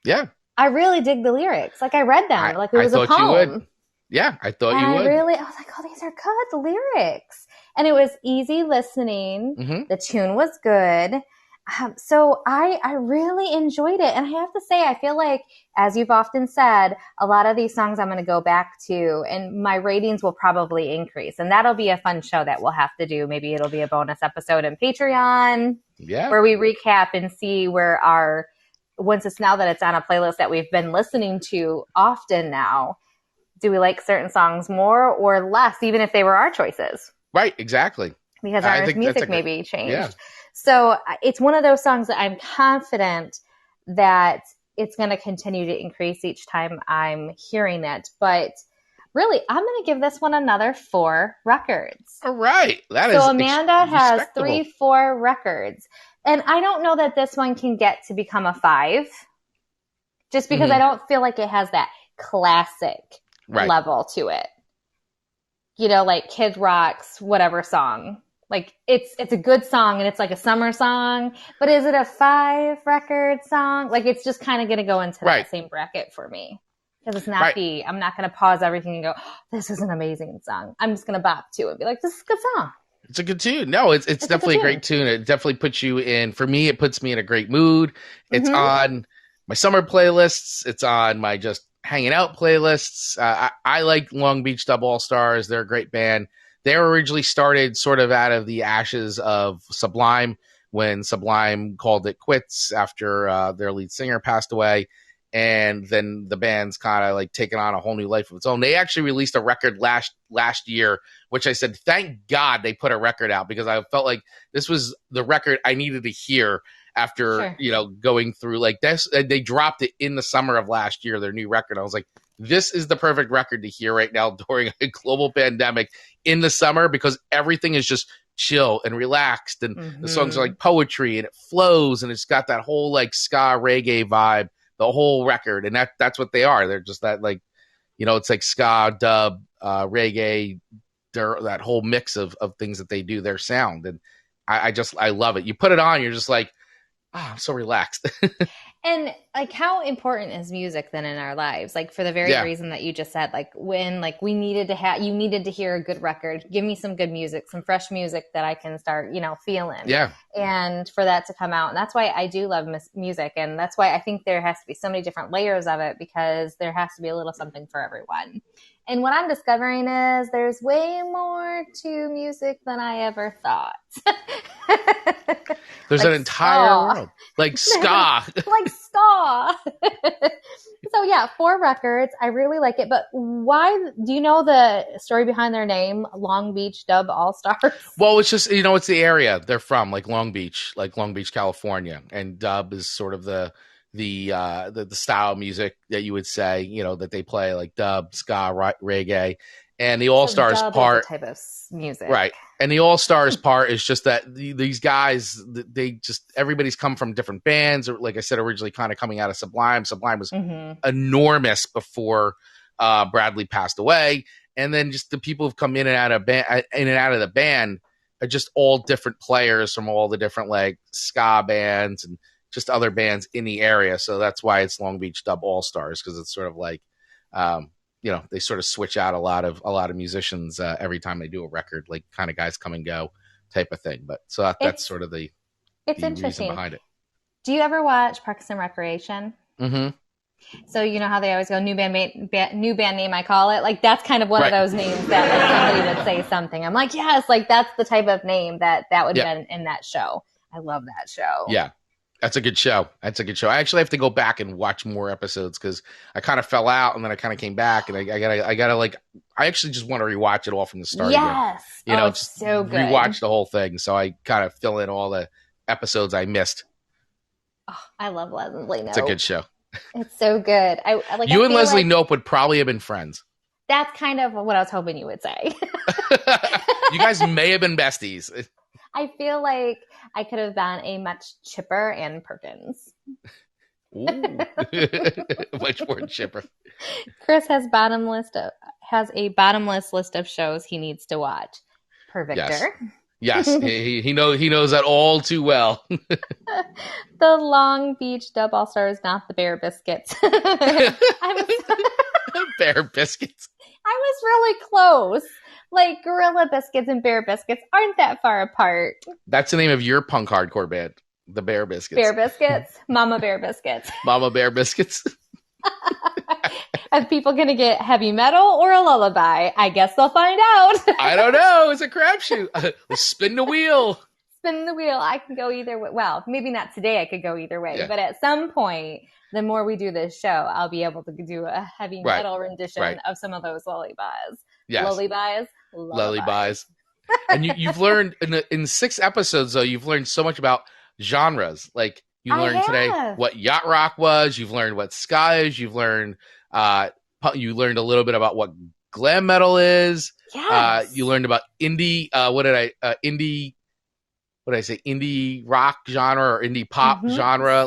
Yeah. I really dig the lyrics. Like I read them. Like it was a poem. You would. Yeah, I thought you would. I was like, oh, these are good, the lyrics. And it was easy listening. Mm-hmm. The tune was good. So I really enjoyed it. And I have to say, I feel like, as you've often said, a lot of these songs I'm going to go back to and my ratings will probably increase. And that'll be a fun show that we'll have to do. Maybe it'll be a bonus episode in Patreon where we recap and see where once it's now that it's on a playlist that we've been listening to often now, do we like certain songs more or less, even if they were our choices? Right, exactly. Because our music maybe changed. Yeah. So it's one of those songs that I'm confident that it's going to continue to increase each time I'm hearing it. But really, I'm going to give this one another 4 records. All right. So Amanda has 4 records. And I don't know that this one can get to become a 5, just because I don't feel like it has that classic level to it. You know, like Kid Rock's whatever song. Like it's a good song and it's like a summer song, but is it a 5 record song? Like it's just kind of going to go into that same bracket for me. Because it's not I'm not going to pause everything and go, oh, this is an amazing song. I'm just going to bop to it and be like, this is a good song. It's a good tune. No, it's definitely a great tune. It definitely puts you in, for me, it puts me in a great mood. It's on my summer playlists. It's on my just hanging out playlists. I like Long Beach Dub All Stars. They're a great band. They were originally started sort of out of the ashes of Sublime when Sublime called it quits after their lead singer passed away. And then the band's kind of like taken on a whole new life of its own. They actually released a record last year, which I said, thank God they put a record out, because I felt like this was the record I needed to hear after, going through like this. They dropped it in the summer of last year, their new record. I was like, this is the perfect record to hear right now during a global pandemic in the summer, because everything is just chill and relaxed. And the songs are like poetry and it flows and it's got that whole like ska reggae vibe, the whole record. And that's what they are. They're just that like, it's like ska, dub, reggae, that whole mix of things that they do, their sound. And I love it. You put it on, you're just like, I'm so relaxed. And like, how important is music then in our lives? Like for the very reason that you just said, like when like you needed to hear a good record, give me some good music, some fresh music that I can start, feeling. Yeah. And for that to come out. And that's why I do love music. And that's why I think there has to be so many different layers of it, because there has to be a little something for everyone. And what I'm discovering is there's way more to music than I ever thought. There's an entire world. Like ska. Like ska. So yeah, 4 records. I really like it. But why, do you know the story behind their name, Long Beach Dub All Stars? Well, it's just, it's the area they're from, like Long Beach, California. And dub is sort of the style of music that you would say, that they play, like dub, ska, reggae. And the All Stars part, type of music, right? And the All Stars part is just that these guys, everybody's come from different bands, or like I said, originally kind of coming out of Sublime. Sublime was enormous before Bradley passed away, and then just the people who've come in and out of the band are just all different players from all the different like ska bands and just other bands in the area. So that's why it's Long Beach Dub All Stars, because it's sort of like, they sort of switch out a lot of musicians every time they do a record, like kind of guys come and go type of thing. But so that's sort of the reason behind it. Do you ever watch Parks and Recreation? Mm-hmm. So you know how they always go, new band name, I call it. Like that's kind of one of those names that like somebody would say something. I'm like, yes, like that's the type of name that would have been in that show. I love that show. Yeah. That's a good show. I actually have to go back and watch more episodes, because I kind of fell out and then I kind of came back, and I gotta like, I actually just want to rewatch it all from the start. Yes. Again. It's so good. Rewatch the whole thing. So I kind of fill in all the episodes I missed. Oh, I love Leslie Knope. It's a good show. It's so good. You and Leslie Knope would probably have been friends. That's kind of what I was hoping you would say. You guys may have been besties. I feel like I could have been a much chipper Ann Perkins. Ooh. Much more chipper. Chris has a bottomless list of shows he needs to watch per Victor. Yes, he knows that all too well. The Long Beach Dub All Stars, not the Bear Biscuits. Bear Biscuits. I was really close. Like, Gorilla Biscuits and Bear Biscuits aren't that far apart. That's the name of your punk hardcore band, the Bear Biscuits. Bear Biscuits, Mama Bear Biscuits. Mama Bear Biscuits. Are people going to get heavy metal or a lullaby? I guess they'll find out. I don't know. It's a crapshoot. Spin the wheel. Spin the wheel. I can go either way. Well, maybe not today. I could go either way. Yeah. But at some point, the more we do this show, I'll be able to do a heavy metal rendition of some of those lullabies. Yes. Lullabies. And you've learned in 6 episodes, though, you've learned so much about genres. Like, you learned today what yacht rock was. You've learned what ska is. You've learned you learned a little bit about what glam metal is. Yes. You learned about indie. Indie rock genre or indie pop genre.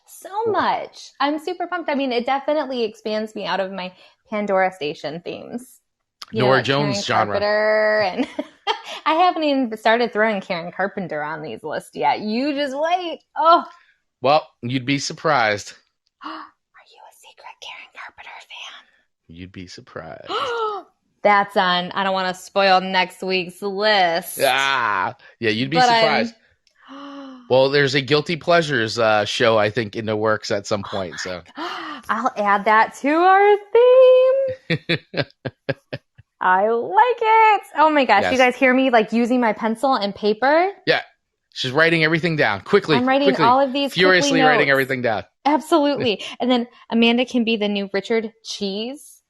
So much. I'm super pumped. I mean, it definitely expands me out of my Pandora Station themes. Nora Jones Karen genre. Carpenter and I haven't even started throwing Karen Carpenter on these lists yet. You just wait. Oh. Well, you'd be surprised. Are you a secret Karen Carpenter fan? You'd be surprised. That's on. I don't want to spoil next week's list. Yeah, you'd be surprised. Well, there's a Guilty Pleasures show, I think, in the works at some point. So I'll add that to our theme. I like it. Oh my gosh. Yes. You guys hear me like using my pencil and paper? Yeah. She's writing everything down quickly. I'm writing all of these furiously writing everything down. Absolutely. And then Amanda can be the new Richard Cheese.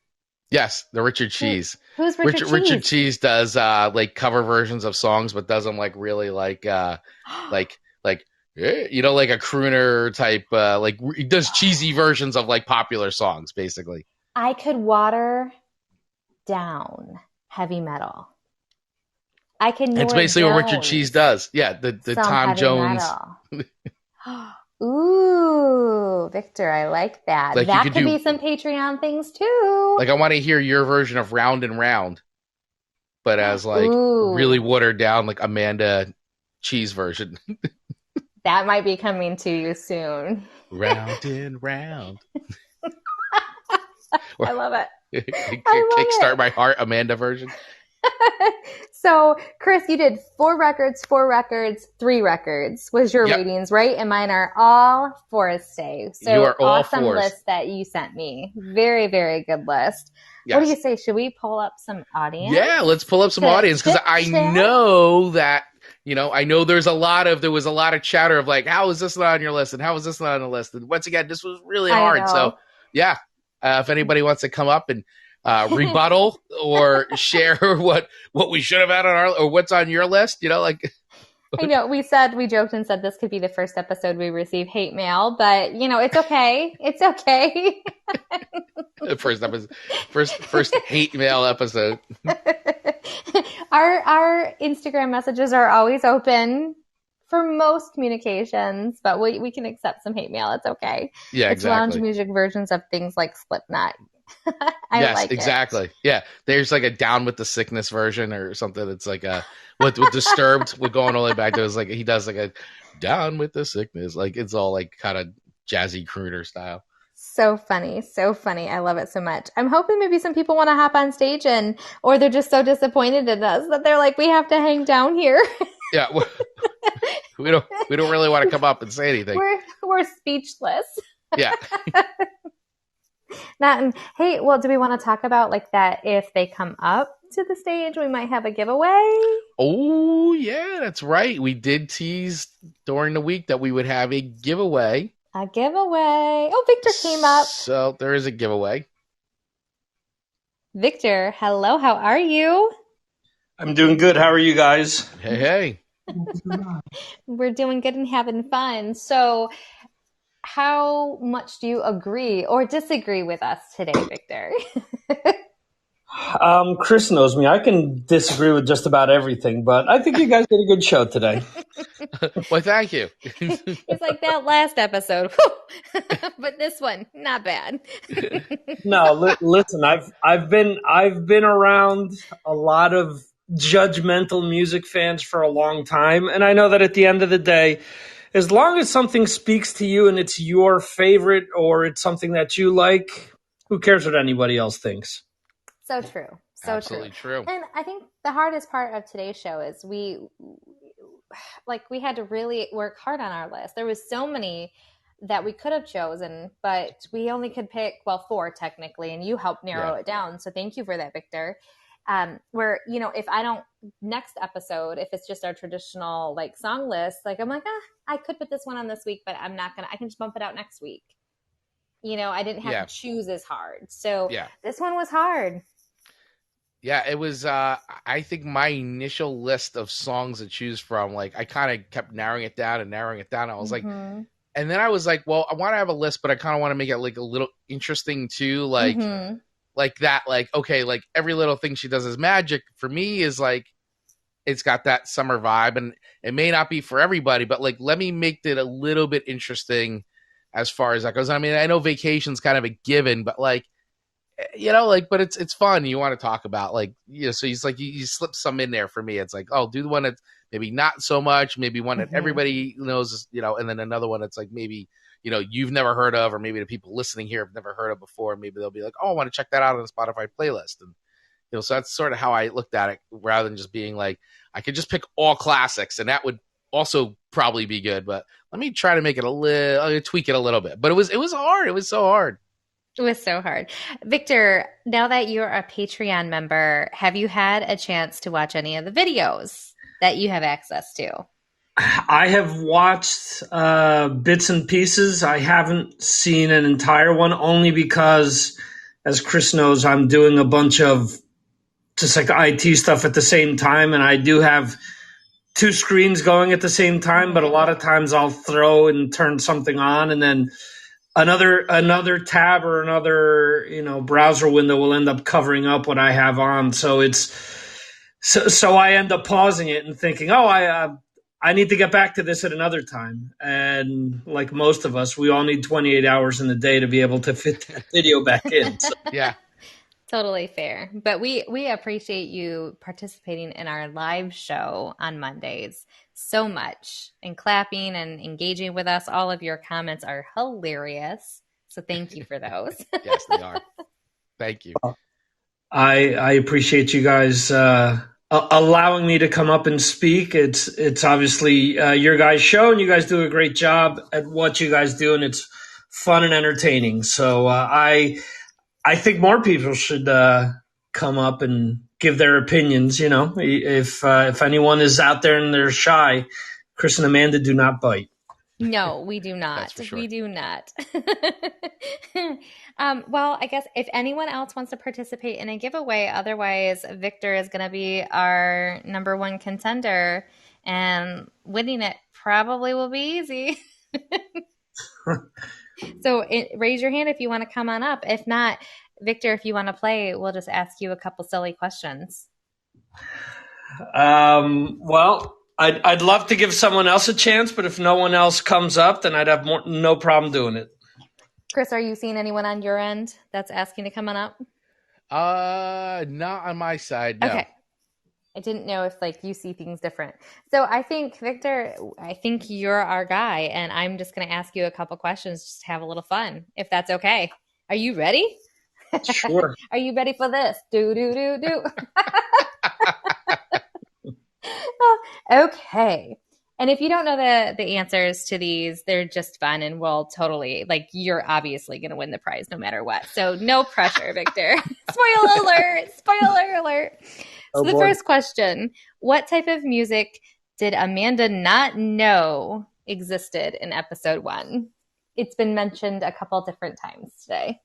Yes, the Richard Cheese. Who's Richard Cheese? Richard Cheese does like cover versions of songs, but does them like really like like a crooner type. Like he does cheesy versions of like popular songs, basically. I could water down heavy metal. I can. It's basically what Richard Cheese does. Yeah, the Tom Jones. Ooh, Victor, I like that. Like that could be some Patreon things too. Like I want to hear your version of Round and Round, but as like really watered down, like Amanda Cheese version. That might be coming to you soon. Round and round. I love it. Kickstart My Heart, Amanda version. So, Chris, you did 4 records, 3 records was your ratings, right? And mine are all Forestay. So, you are all awesome list that you sent me. Very, very good list. Yes. What do you say? Should we pull up some audience? Yeah, let's pull up some audience because I know that. There was a lot of chatter of like, how is this not on your list? And how is this not on the list? And once again, this was really hard. So, yeah, if anybody wants to come up and rebuttal or share what we should have had on or what's on your list, I know we joked and said this could be the first episode we receive hate mail, but it's okay. It's okay. first hate mail episode. Our Instagram messages are always open for most communications, but we can accept some hate mail. It's okay. Yeah, it's lounge music versions of things like Slipknot. Yes, exactly. Yeah, there's like a Down with the Sickness version or something. It's like a with Disturbed. We're going all the way back to it. Like he does like a Down with the Sickness. Like it's all like kind of jazzy crooner style. So funny. I love it so much. I'm hoping maybe some people want to hop on stage or they're just so disappointed in us that they're like, we have to hang down here. Yeah, we don't really want to come up and say anything. We're speechless. Yeah. Hey, well, do we want to talk about like that? If they come up to the stage, we might have a giveaway. Oh yeah, that's right. We did tease during the week that we would have a giveaway. A giveaway. Oh, Victor came up. So there is a giveaway. Victor, hello. How are you? I'm doing good. How are you guys? Hey. We're doing good and having fun. So how much do you agree or disagree with us today, Victor? Chris knows me. I can disagree with just about everything, but I think you guys did a good show today. Well, thank you. It's like that last episode, but this one, not bad. No, listen, I've been around a lot of judgmental music fans for a long time, and I know that at the end of the day, as long as something speaks to you and it's your favorite or it's something that you like, who cares what anybody else thinks? So true. So Absolutely true. And I think the hardest part of today's show is we had to really work hard on our list. There was so many that we could have chosen, but we only could pick, 4 technically, and you helped narrow it down. So thank you for that, Victor. Where, if I don't, next episode, if it's just our traditional song list, I'm like, I could put this one on this week, but I can just bump it out next week. I didn't have to choose as hard. So this one was hard. Yeah, it was, I think my initial list of songs to choose from, I kind of kept narrowing it down. I was like, and then I was like, well, I want to have a list, but I kind of want to make it a little interesting too. Like that, okay, every little thing she does is magic for me is it's got that summer vibe, and it may not be for everybody, but let me make it a little bit interesting as far as that goes. I mean, I know Vacation's kind of a given, but but it's fun. You want to talk about so he's you slip some in there for me. It's do the one that's maybe not so much, maybe one that everybody knows, and then another one that's maybe, you've never heard of, or maybe the people listening here have never heard of before. Maybe they'll be like, oh, I want to check that out on the Spotify playlist. And, so that's sort of how I looked at it, rather than just being I could just pick all classics, and that would also probably be good, but let me try to make it tweak it a little bit. But it was hard. It was so hard. It was so hard. Victor, now that you're a Patreon member, have you had a chance to watch any of the videos that you have access to? I have watched bits and pieces. I haven't seen an entire one, only because, as Chris knows, I'm doing a bunch of just IT stuff at the same time, and I do have 2 screens going at the same time, but a lot of times I'll throw and turn something on, and then another tab or another browser window will end up covering up what I have on. So so I end up pausing it and thinking, I need to get back to this at another time. And like most of us, we all need 28 hours in the day to be able to fit that video back in. So. Yeah. Totally fair. But we appreciate you participating in our live show on Mondays so much, and clapping and engaging with us. All of your comments are hilarious. So thank you for those. Yes, they are. Thank you. I appreciate you guys allowing me to come up and speak. It's obviously your guys' show, and you guys do a great job at what you guys do, and it's fun and entertaining. So I think more people should come up and give their opinions. If anyone is out there and they're shy, Chris and Amanda do not bite. No, we do not. That's for sure. We do not. Well, I guess if anyone else wants to participate in a giveaway, otherwise Victor is going to be our number 1 contender, and winning it probably will be easy. So raise your hand if you want to come on up. If not, Victor, if you want to play, we'll just ask you a couple silly questions. Well, I'd love to give someone else a chance, but if no one else comes up, then I'd have no problem doing it. Chris, are you seeing anyone on your end that's asking to come on up? Not on my side, no. Okay. I didn't know if you see things different. So I think, Victor, you're our guy, and I'm just going to ask you a couple questions just to have a little fun, if that's okay. Are you ready? Sure. Are you ready for this? Do. Okay. And if you don't know the answers to these, they're just fun, and we'll totally, you're obviously going to win the prize no matter what. So no pressure, Victor. Spoiler alert. Spoiler alert. So the first question, what type of music did Amanda not know existed in episode 1? It's been mentioned a couple different times today.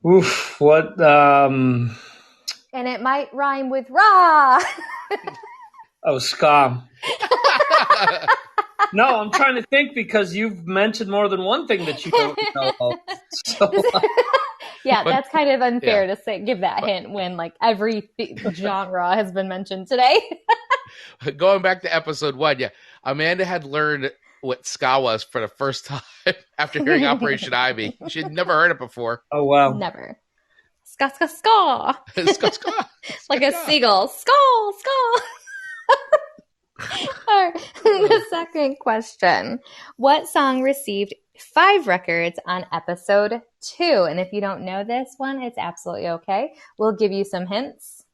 Oof, what? And it might rhyme with "ra." Oh, ska. No, I'm trying to think, because you've mentioned more than one thing that you don't know. So, Yeah, But- that's kind of unfair yeah. to say, give that hint when like every genre has been mentioned today. Going back to episode 1, yeah, Amanda had learned what ska was for the first time after hearing Operation Ivy. She had never heard it before. Oh, wow. Never. Ska, ska, ska. Ska, ska, Like a ska. seagull. Ska, ska. All right. The second question. What song received 5 records on episode 2? And if you don't know this one, it's absolutely okay. We'll give you some hints.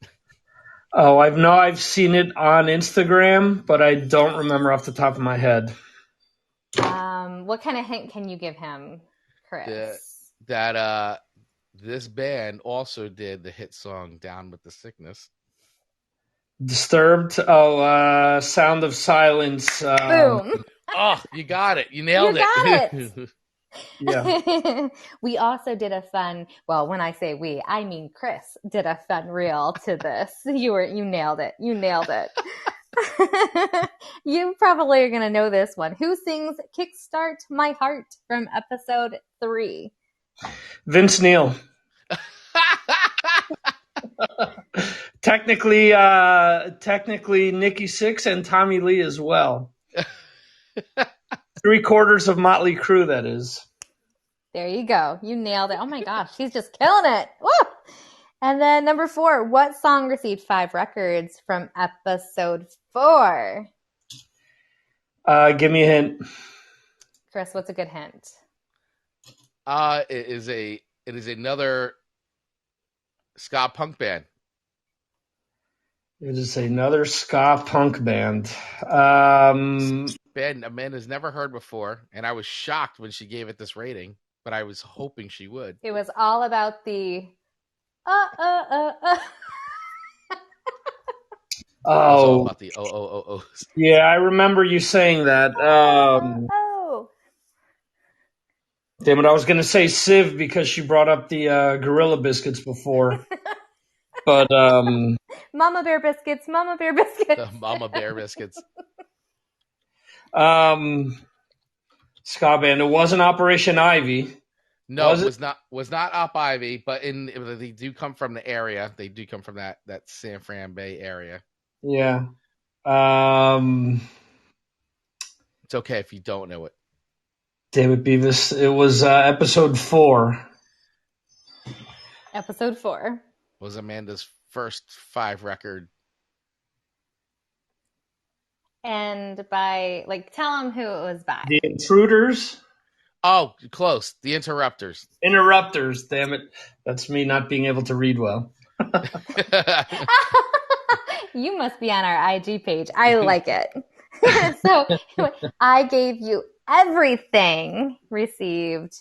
Oh, I've seen it on Instagram, but I don't remember off the top of my head. What kind of hint can you give him, Chris? That this band also did the hit song Down with the Sickness. Disturbed. Oh, Sound of Silence. Boom. Oh, you got it. You nailed You got it. Yeah. We also did a fun, well, when I say we, I mean Chris did a fun reel to this. You nailed it. You nailed it. You probably are going to know this one. Who sings Kickstart My Heart from episode 3? Vince Neil. Technically Nikki Sixx and Tommy Lee as well. 3/4 of Motley Crue, that is. There you go. You nailed it. Oh my gosh, she's just killing it. Woo! And then number 4, what song received 5 records from episode 4? Give me a hint. Chris, what's a good hint? It is another ska punk band. It is another ska punk band. Band Amanda's never heard before, and I was shocked when she gave it this rating, but I was hoping she would. It was all about the It was all Oh, about the oh. yeah, I remember you saying that. oh. Damn it, I was going to say Civ because she brought up the Gorilla Biscuits before. But Mama Bear Biscuits, Mama Bear Biscuits. The Mama Bear Biscuits. ska band. It wasn't Operation Ivy. No, Was it it? was not Op Ivy, but they do come from the area. They do come from that San Fran Bay area. Yeah. It's okay if you don't know it. Damn it, Beavis. It was episode 4. Episode 4. Was Amanda's first 5 record. And by, like, tell them who it was by. The Intruders. Oh, close. The Interrupters. Interrupters. Damn it. That's me not being able to read well. You must be on our IG page. I like it. So I gave you everything, received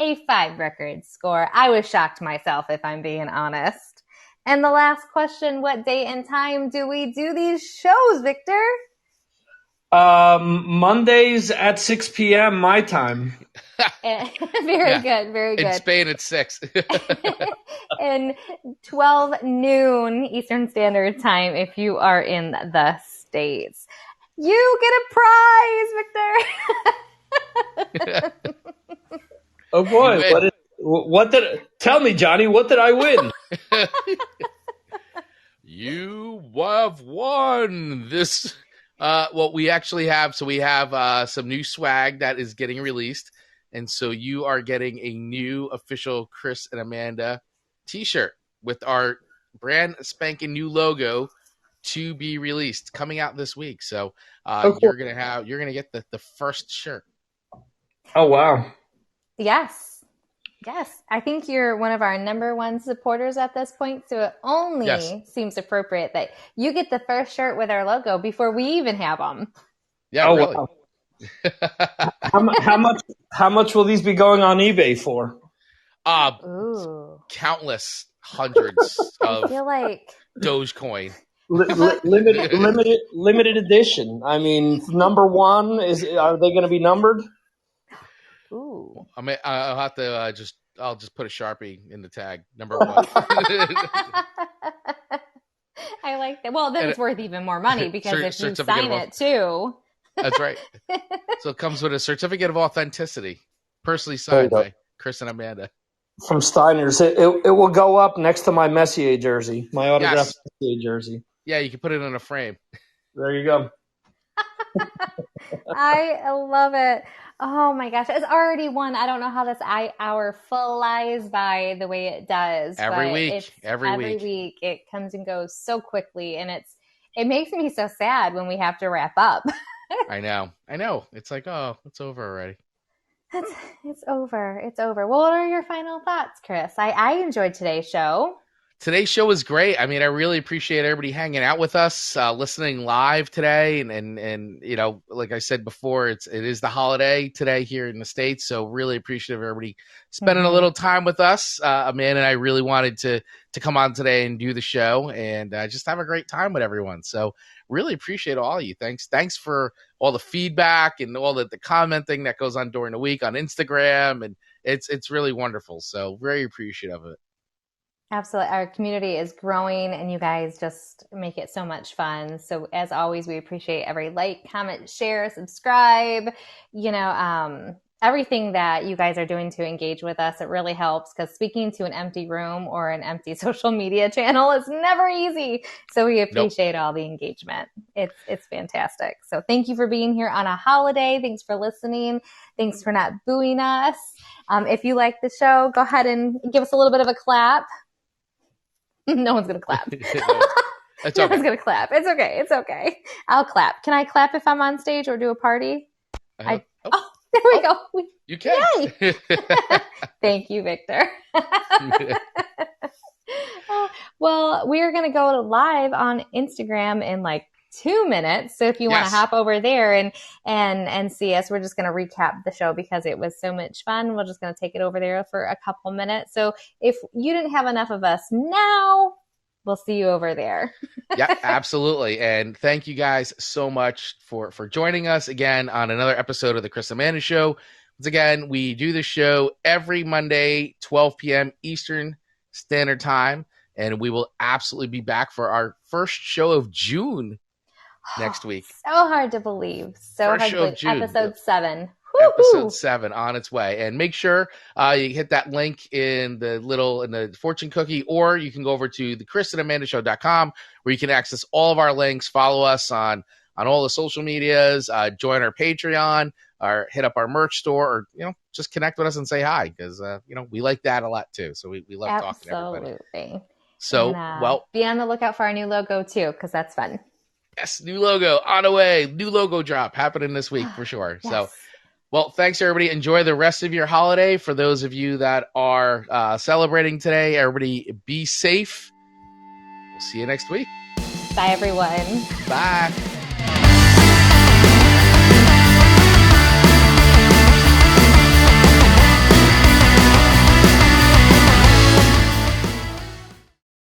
a 5 record score. I was shocked myself, if I'm being honest. And the last question, what date and time do we do these shows, Victor? Mondays at 6 p.m. my time. Very good, very In good. Spain, it's 6. And 12 noon Eastern Standard Time if you are in the States. You get a prize, Victor. Oh boy, You win. what did tell me, Johnny, what did I win? You have won this. Well, we actually have some new swag that is getting released. And so you are getting a new official Chris and Amanda t-shirt with our brand spanking new logo to be released coming out this week. So cool. you're gonna get the first shirt. Oh wow. Yes. I think you're one of our number 1 supporters at this point. So it only seems appropriate that you get the first shirt with our logo before we even have them. Yeah, Oh, really. wow. How much will these be going on eBay for? Ooh. Countless hundreds I of feel like Dogecoin. Limited edition. I mean, number 1 are they going to be numbered? ooh. I mean, I'll have to I'll just put a Sharpie in the tag, number 1. I like that. Well, then And it's worth even more money because if you certificate sign of it too. That's right. So it comes with a certificate of authenticity, personally signed by Chris and Amanda. from Steiner's. It will go up next to my Messier jersey, my autographed Yes. Messier jersey. Yeah, you can put it in a frame. There you go. I love it. Oh my gosh, it's already one. I don't know how this hour flies by the way it does. Every but week, it's every week it comes and goes so quickly, and it makes me so sad when we have to wrap up. I know. It's like, oh, it's over already. It's over. It's over. Well, what are your final thoughts, Chris? I enjoyed today's show. Today's show was great. I mean, I really appreciate everybody hanging out with us, listening live today. And you know, like I said before, it is the holiday today here in the States. So really appreciative of everybody spending a little time with us. Amanda and I really wanted to come on today and do the show and just have a great time with everyone. So really appreciate all of you. Thanks for all the feedback and all the commenting that goes on during the week on Instagram. And it's really wonderful. So very appreciative of it. Absolutely. Our community is growing and you guys just make it so much fun. So as always, we appreciate every like, comment, share, subscribe, everything that you guys are doing to engage with us. It really helps because speaking to an empty room or an empty social media channel is never easy. So we appreciate all the engagement. It's fantastic. So thank you for being here on a holiday. Thanks for listening. Thanks for not booing us. If you like the show, go ahead and give us a little bit of a clap. No one's going to clap. It's no okay. one's going to clap. It's okay. It's okay. I'll clap. Can I clap if I'm on stage or do a party? There we go. You can. Yay. Thank you, Victor. Well, we're going to go live on Instagram in like 2 minutes. So if you want to hop over there and see us, we're just going to recap the show because it was so much fun. We're just going to take it over there for a couple minutes. So if you didn't have enough of us now, we'll see you over there. Yeah, absolutely. And thank you guys so much for joining us again on another episode of the Chris and Amanda Show. Once again, we do the show every Monday, 12 p.m. Eastern Standard Time. And we will absolutely be back for our first show of June next week. So hard to believe. So hard to believe. Episode 7. Episode 7 on its way. And make sure you hit that link in the fortune cookie, or you can go over to the chrisandamandashow.com where you can access all of our links, follow us on all the social medias, join our Patreon, or hit up our merch store, or just connect with us and say hi because we like that a lot too. So we love talking to everybody. Absolutely. So and, be on the lookout for our new logo too, because that's fun. Yes, new logo on the way. New logo drop happening this week for sure. Yes. So, well, thanks everybody. Enjoy the rest of your holiday. For those of you that are celebrating today, everybody be safe. We'll see you next week. Bye, everyone. Bye.